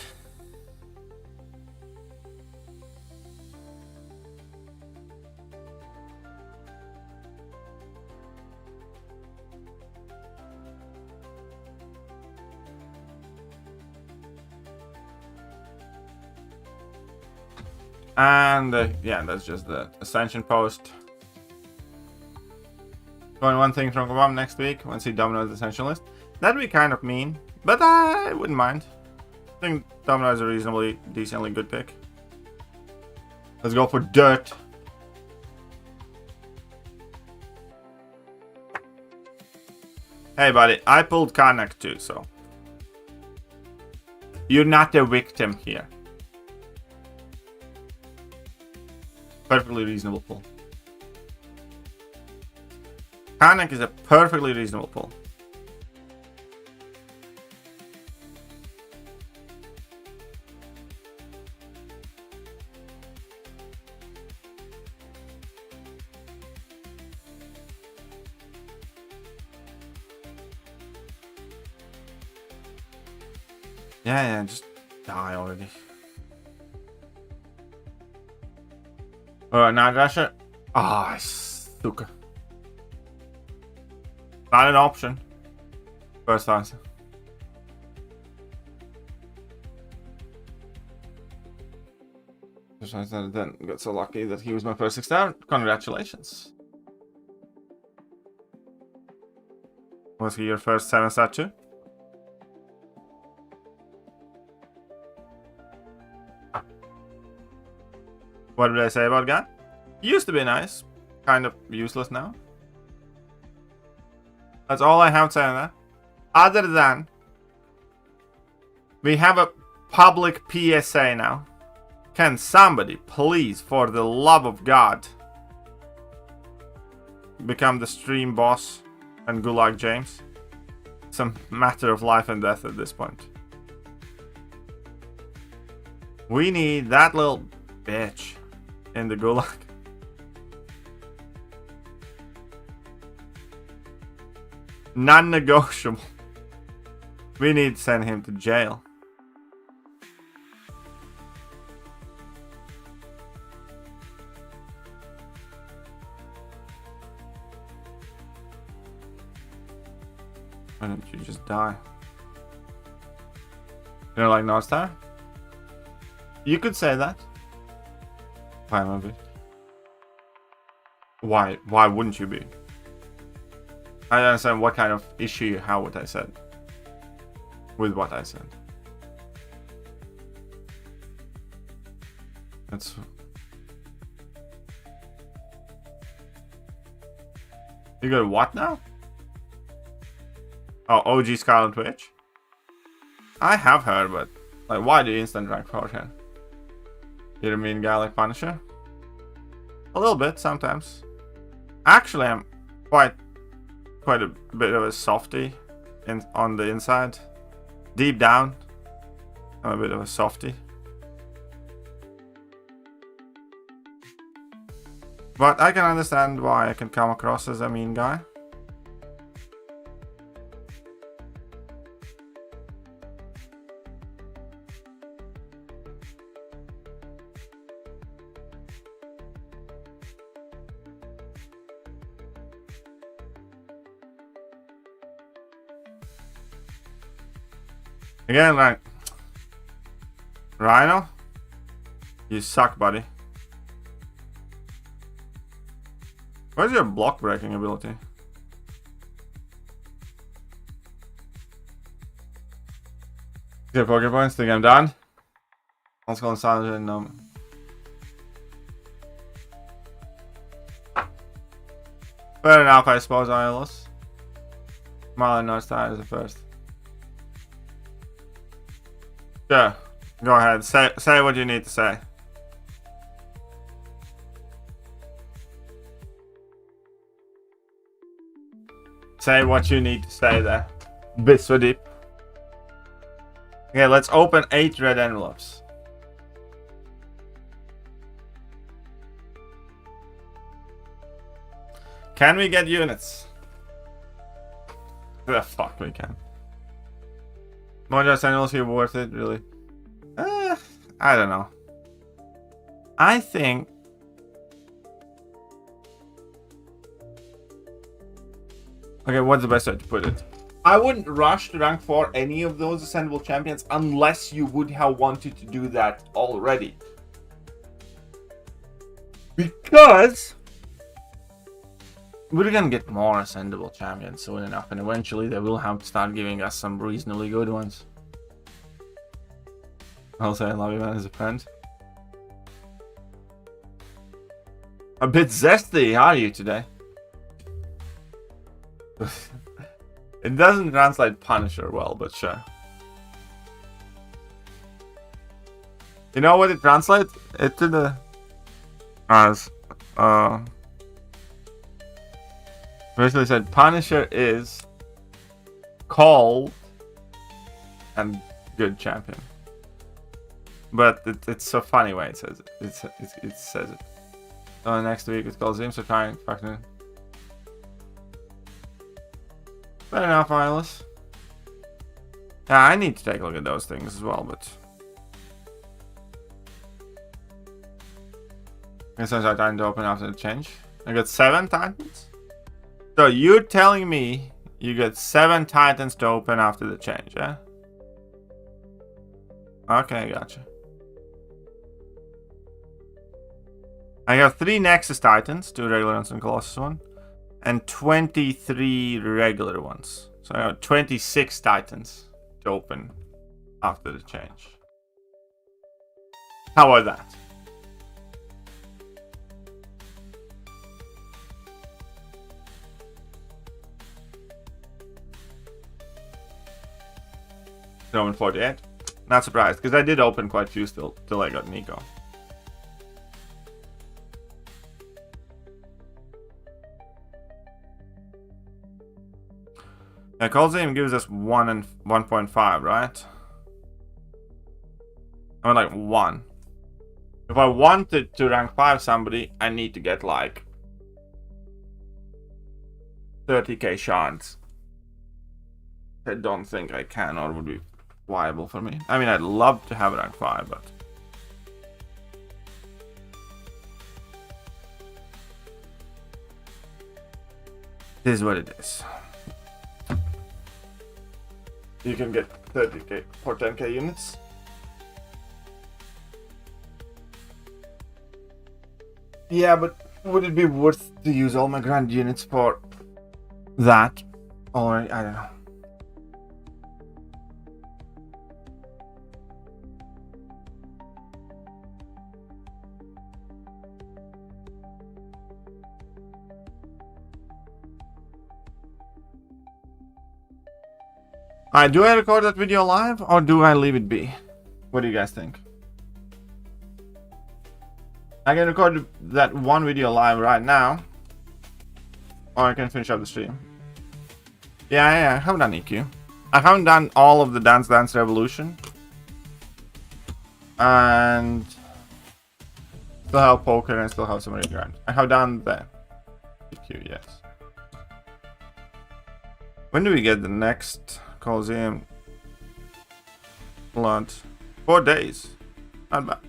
And yeah, that's just the Ascension post. Going one thing from Kabam next week once he dominoes the Ascension list. That'd be kind of mean, but I wouldn't mind. I think Domino is a reasonably, decently good pick. Let's go for dirt. Hey buddy, I pulled Karnak too, so you're not a victim here. Perfectly reasonable pull. Karnak is a perfectly reasonable pull. Yeah, just die already. Alright, now Gasher. Ah, Suka. Not an option. First answer. I then got so lucky that he was my first 6 star. Congratulations. Was he your first 7 star too? What did I say about Gan? Used to be nice. Kind of useless now. That's all I have to say on that. Other than we have a public PSA now. Can somebody please, for the love of God, become the stream boss and Gulag James? It's a matter of life and death at this point. We need that little bitch in the Gulag. Non-negotiable. We need to send him to jail. Why don't you just die? You don't like Northstar? You could say that. Why am I be? Why wouldn't you be? I don't understand what kind of issue you have with what I said. With what I said. That's... You got what now? Oh, OG Scarlet Witch? I have heard, but like, why do you instant rank 4 here? You mean guy like Punisher? A little bit, sometimes. Actually, I'm quite a bit of a softie on the inside. Deep down, I'm a bit of a softie. But I can understand why I can come across as a mean guy. Again, like, Rhino, you suck, buddy. Where's your block breaking ability? Okay, poker points, think I'm done. Let's go inside and fair enough, I suppose, ILS. Marlon not started as the first. Sure. Go ahead. Say what you need to say. Say what you need to say there. Biswadip. Okay, let's open 8 red envelopes. Can we get units? The fuck we can. Mojo's annuals here worth it, really? I don't know. I think okay, what's the best way to put it? I wouldn't rush to rank 4 any of those ascendable champions unless you would have wanted to do that already. Because we're gonna get more ascendable champions soon enough, and eventually they will have to start giving us some reasonably good ones. I'll say I love you, man, as a friend. A bit zesty, are you today? It doesn't translate Punisher well, but sure. You know what it translates? It to the as basically said Punisher is cold and good champion. But it's a funny way it says it. It says it. So next week it's called Zim, so try and fucking it. Fair enough, Eyeless. Yeah, I need to take a look at those things as well, but guess I got time to open after the change. I got 7 titans. So you're telling me you got 7 titans to open after the change, yeah? Okay, gotcha. I got 3 Nexus Titans, 2 regular ones and Colossus one, and 23 regular ones. So I got 26 Titans to open after the change. How about that? Open 48. Not surprised, because I did open quite a few still till I got Nico. Yeah, Colosseum gives us 1 and 1.5, right? I mean, like 1. If I wanted to rank 5 somebody, I need to get like 30k shards. I don't think I can or would be viable for me. I mean, I'd love to have rank 5, but it is what it is. You can get 30k for 10k units. Yeah, but would it be worth to use all my grand units for that? Or I don't know. Alright, do I record that video live or do I leave it be? What do you guys think? I can record that one video live right now, or I can finish up the stream. Yeah, I haven't done EQ. I haven't done all of the Dance Dance Revolution. And still have Poker and still have some Grand. I have done the EQ, yes. When do we get the next Coliseum Blood? 4 days. Not bad.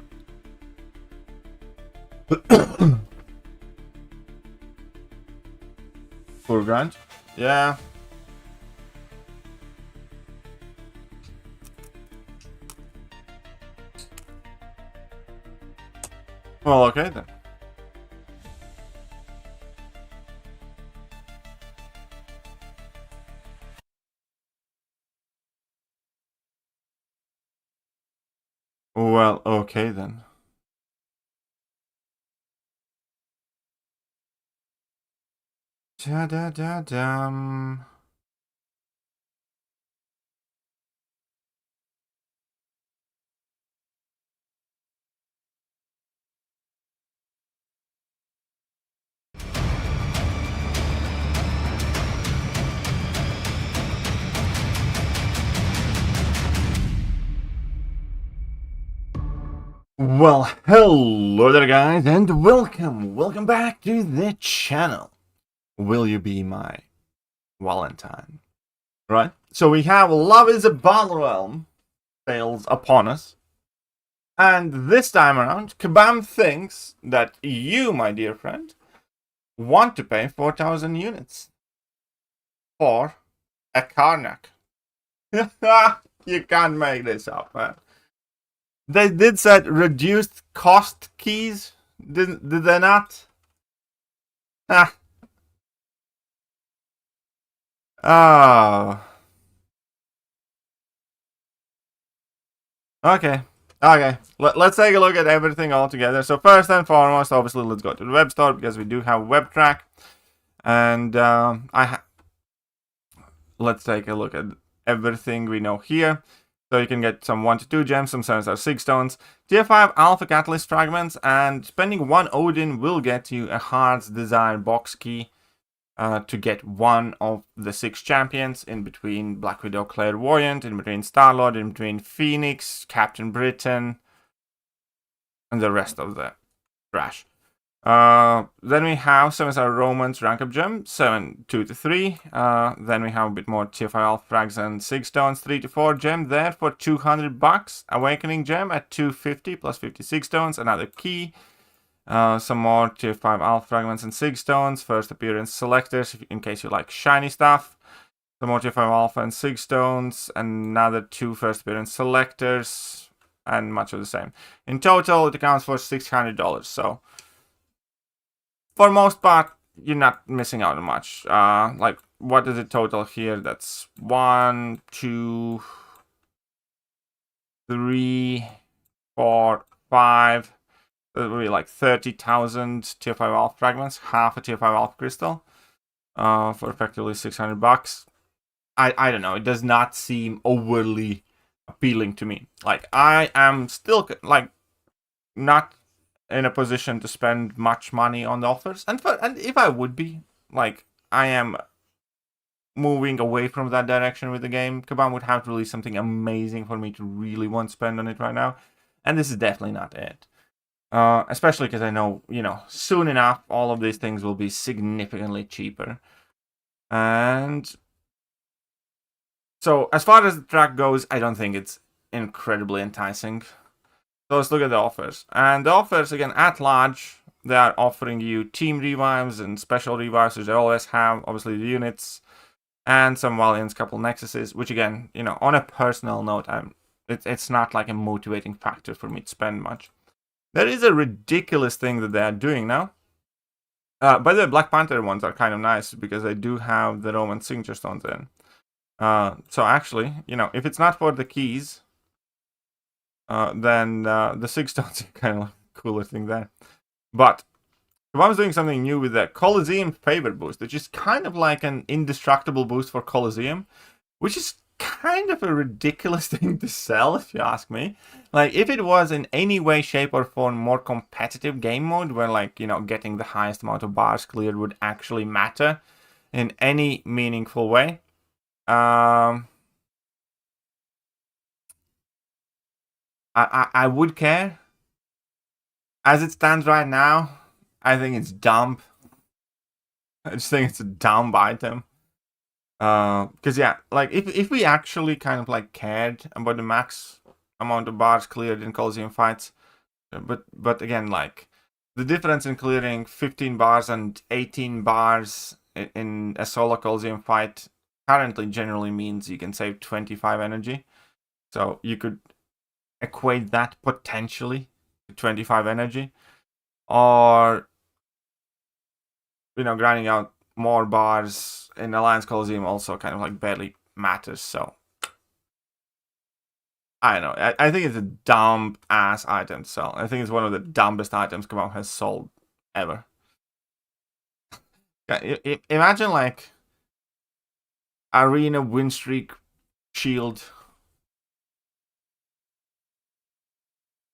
4 grand? Yeah. Well, okay then. Well, okay then. Da da da dum. Well, hello there guys, and welcome back to the channel. Will you be my Valentine? Right, so we have Love is a Battle Realm sales upon us. And this time around, Kabam thinks that you, my dear friend, want to pay 4,000 units for a Karnak. You can't make this up, man. They did set reduced cost keys, did they not? Ah. Oh. Okay. Let's take a look at everything all together. So first and foremost, obviously, let's go to the web store because we do have web track, and let's take a look at everything we know here. So you can get some 1 to 2 gems, some 7-star 6 stones, tier 5 alpha catalyst fragments, and spending 1 Odin will get you a Heart's Desire box key to get one of the 6 champions in between Black Widow, Clairvoyant, in between Star-Lord, in between Phoenix, Captain Britain, and the rest of the trash. Then we have 7-star Romance rank up gem, 2 to 3. Then we have a bit more tier 5 alpha frags and 6 stones, 3 to 4 gem there for 200 bucks. Awakening gem at 250 plus 56 stones, another key. Some more tier 5 alpha fragments and 6 stones, first appearance selectors in case you like shiny stuff. Some more tier 5 alpha and 6 stones, another 2 first appearance selectors, and much of the same. In total, it accounts for $600. So for most part, you're not missing out on much. Like, what is the total here? That's 1, 2, 3, 4, 5. That would be like 30,000 tier 5 alpha fragments, half a tier 5 alpha crystal, for effectively 600 bucks. I don't know. It does not seem overly appealing to me. Like, I am still like not in a position to spend much money on the offers, and if I would be, like, I am moving away from that direction with the game. Kabam would have to release something amazing for me to really want to spend on it right now, and this is definitely not it. Especially because I know, soon enough all of these things will be significantly cheaper. And so as far as the track goes, I don't think it's incredibly enticing. So let's look at the offers. And the offers, again, at large, they are offering you team revives and special revives, which they always have, obviously the units, and some Valiants, couple Nexuses, which again, on a personal note, it's not like a motivating factor for me to spend much. There is a ridiculous thing that they are doing now. By the way, Black Panther ones are kind of nice because they do have the Roman signature stones in. So actually, if it's not for the keys, then the 6 stones are kind of a cooler thing there. But if I was doing something new with the Coliseum favor boost, which is kind of like an indestructible boost for Coliseum, which is kind of a ridiculous thing to sell, if you ask me. Like, if it was in any way, shape, or form more competitive game mode, where, like, getting the highest amount of bars cleared would actually matter in any meaningful way, I would care. As it stands right now, I think it's dumb. I just think it's a dumb item. Because yeah, like if we actually kind of like cared about the max amount of bars cleared in Coliseum fights, but again, like the difference in clearing 15 bars and 18 bars in a solo Coliseum fight currently generally means you can save 25 energy. So you could equate that potentially to 25 energy, or grinding out more bars in Alliance Coliseum also kind of like barely matters. So I don't know. I think it's a dumb ass item to sell. I think it's one of the dumbest items Kabam has sold ever. Imagine like Arena win streak shield.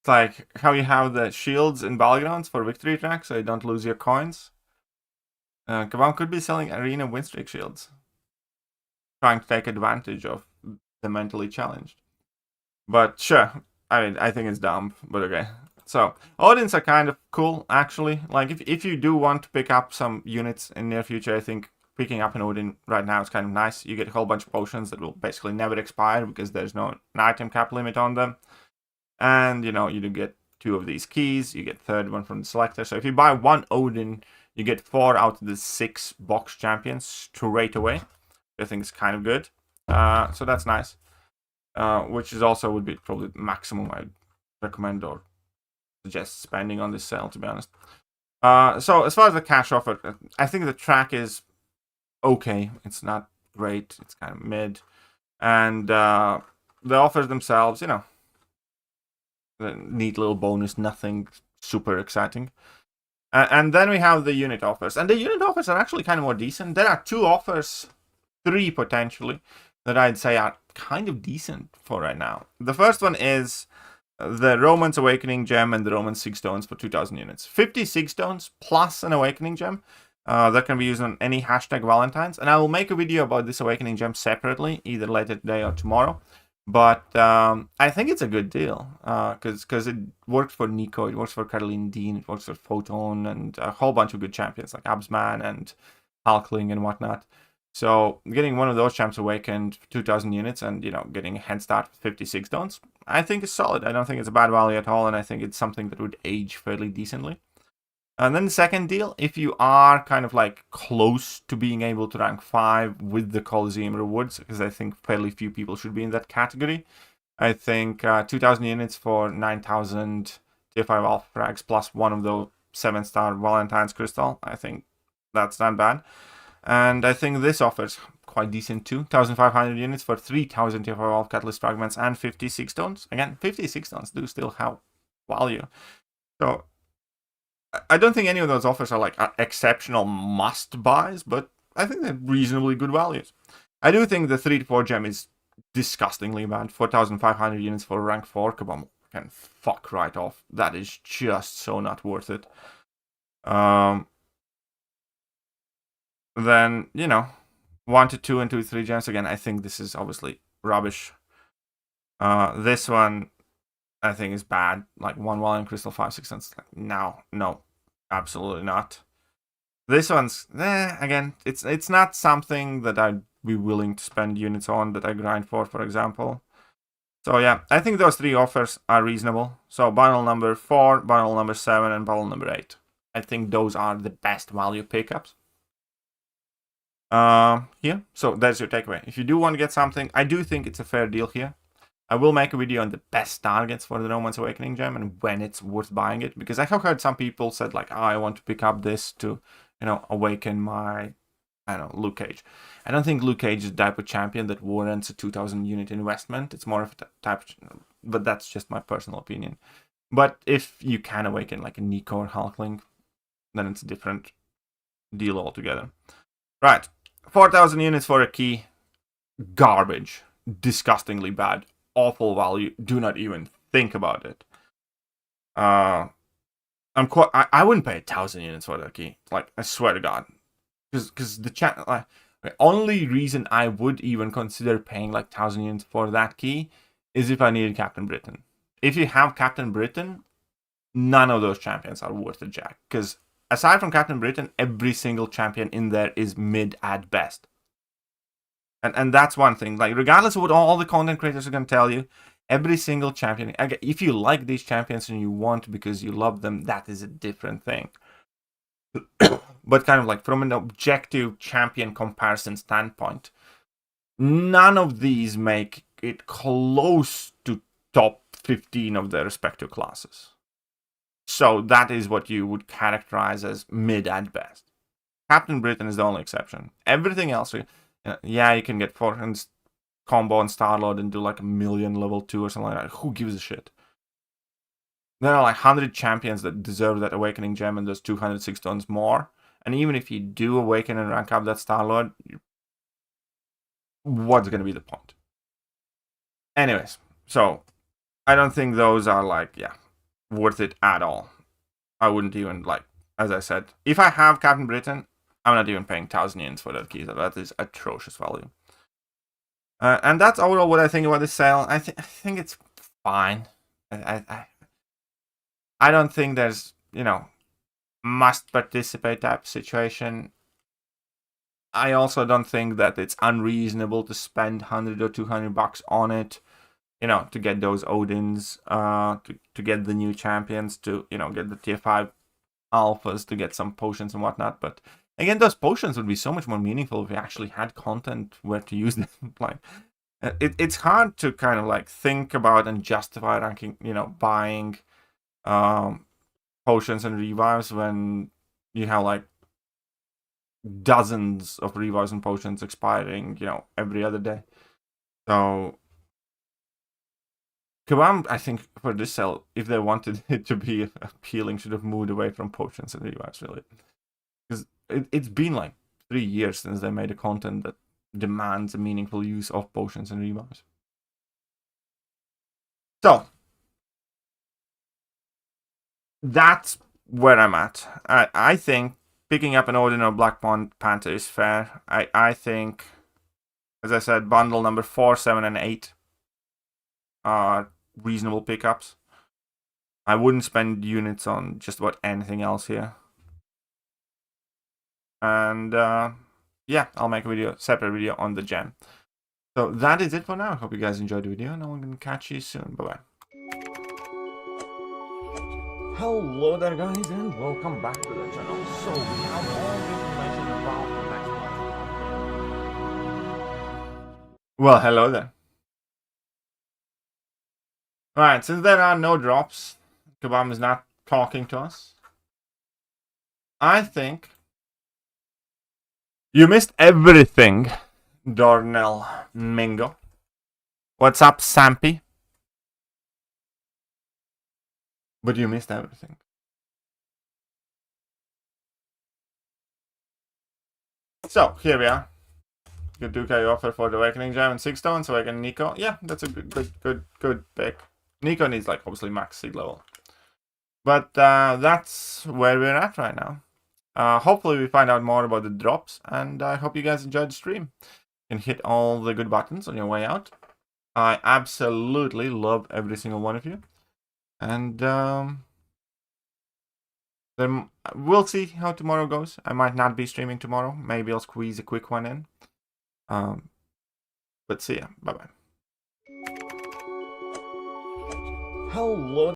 It's like how you have the shields in Battlegrounds for victory track so you don't lose your coins. Kabam could be selling Arena win streak shields, trying to take advantage of the mentally challenged. But sure, I mean, I think it's dumb, but okay. So Odins are kind of cool, actually. Like if you do want to pick up some units in near future, I think picking up an Odin right now is kind of nice. You get a whole bunch of potions that will basically never expire because there's no an item cap limit on them. And, you know, you do get 2 of these keys. You get third one from the selector. So if you buy 1 Odin, you get 4 out of the 6 box champions straight away. I think it's kind of good. So that's nice. Which is also would be probably the maximum I'd recommend or suggest spending on this sale, to be honest. So as far as the cash offer, I think the track is okay. It's not great. It's kind of mid. And the offers themselves, you know, the neat little bonus, nothing super exciting. And then we have the unit offers. And the unit offers are actually kind of more decent. There are 2 offers, 3 potentially, that I'd say are kind of decent for right now. The first one is the Roman's Awakening Gem and the Roman 6 stones for 2,000 units. 56 stones plus an Awakening Gem. That can be used on any hashtag Valentines. And I will make a video about this Awakening Gem separately, either later today or tomorrow. But I think it's a good deal, because it works for Nico, it works for Caroline Dean, it works for Photon, and a whole bunch of good champions like Absman and Hulkling and whatnot. So getting one of those champs awakened, 2,000 units, and, you know, getting a head start with 56 stones, I think is solid. I don't think it's a bad value at all, and I think it's something that would age fairly decently. And then the second deal, if you are kind of like close to being able to rank 5 with the Coliseum rewards, because I think fairly few people should be in that category, I think 2,000 units for 9,000 tier 5 alpha frags plus one of the 7-star Valentine's crystal, I think that's not bad. And I think this offers quite decent too. 1,500 units for 3,000 tier 5 alpha catalyst fragments and 56 stones. Again, 56 stones do still have value. So I don't think any of those offers are like exceptional must buys, but I think they're reasonably good values. I do think the 3 to 4 gem is disgustingly bad. 4,500 units for rank 4. Kabam can fuck right off. That is just so not worth it. Then, you know, 1 to 2 and 2 to 3 gems. Again, I think this is obviously rubbish. This one I think is bad. Like 1 Valiant Crystal 5 6 cents. No, absolutely not. This one's again, it's not something that I'd be willing to spend units on that I grind for example. So yeah, I think those 3 offers are reasonable. So bundle number 4, bundle number 7, and bundle number 8. I think those are the best value pickups. Here, so that's your takeaway. If you do want to get something, I do think it's a fair deal here. I will make a video on the best targets for the Roman's Awakening Gem and when it's worth buying it, because I have heard some people said like, oh, I want to pick up this to, you know, awaken my, I don't know, Luke Cage. I don't think Luke Cage is the type of champion that warrants a 2,000 unit investment. It's more of a type of, but that's just my personal opinion. But if you can awaken like a Nico or Hulkling, then it's a different deal altogether. Right. 4,000 units for a key. Garbage. Disgustingly bad. Awful value. Do not even think about it. I wouldn't pay 1,000 units for that key. Like, I swear to God. Because the only reason I would even consider paying like 1,000 units for that key is if I needed Captain Britain. If you have Captain Britain, none of those champions are worth a jack. Because aside from Captain Britain, every single champion in there is mid at best. And that's one thing. Like, regardless of what all the content creators are going to tell you, every single champion, if you like these champions and you want because you love them, that is a different thing. But kind of like from an objective champion comparison standpoint, none of these make it close to top 15 of their respective classes. So that is what you would characterize as mid at best. Captain Britain is the only exception. Everything else, yeah, you can get 400 combo on Star-Lord and do like 1,000,000 level 2 or something like that. Who gives a shit? There are like 100 champions that deserve that Awakening Gem and those 206 tons more. And even if you do awaken and rank up that Star-Lord, what's going to be the point? Anyways, so I don't think those are like, yeah, worth it at all. I wouldn't even, like, as I said, if I have Captain Britain, I'm not even paying 1,000 units for that key. So that is atrocious value. And that's overall what I think about this sale. I think it's fine. I I don't think there's, you know, must participate type situation. I also don't think that it's unreasonable to spend 100 or 200 bucks on it, you know, to get those Odins, to get the new champions, to, you know, get the tier 5 alphas, to get some potions and whatnot. But again, those potions would be so much more meaningful if we actually had content where to use them. Like, it's hard to kind of like think about and justify ranking, you know, buying potions and revives when you have like dozens of revives and potions expiring, you know, every other day. So Kabam, I think for this sale, if they wanted it to be appealing, should have moved away from potions and revives, really. Because it's been like 3 years since they made a content that demands a meaningful use of potions and revives. So that's where I'm at. I think picking up an Odin or Black Panther is fair. I think, as I said, bundle number 4, 7, and 8 are reasonable pickups. I wouldn't spend units on just about anything else here. And yeah, I'll make a video, separate video on the gem. So that is it for now. I hope you guys enjoyed the video, and I'm going to catch you soon. Bye-bye. Hello there, guys, and welcome back to the channel. So we have all the information about the next one. Well, hello there. Alright, since there are no drops, Kabam is not talking to us. I think you missed everything, Dornell Mingo. What's up, Sampy? But you missed everything. So, here we are. Good 2k offer for the Awakening Gem and 6 stones, Awakening Nico. Yeah, that's a good pick. Nico needs, like, obviously max seed level. But that's where we're at right now. Hopefully we find out more about the drops, and I hope you guys enjoyed the stream. You can hit all the good buttons on your way out. I absolutely love every single one of you. And then we'll see how tomorrow goes. I might not be streaming tomorrow. Maybe I'll squeeze a quick one in. But see ya. Bye-bye. Hello.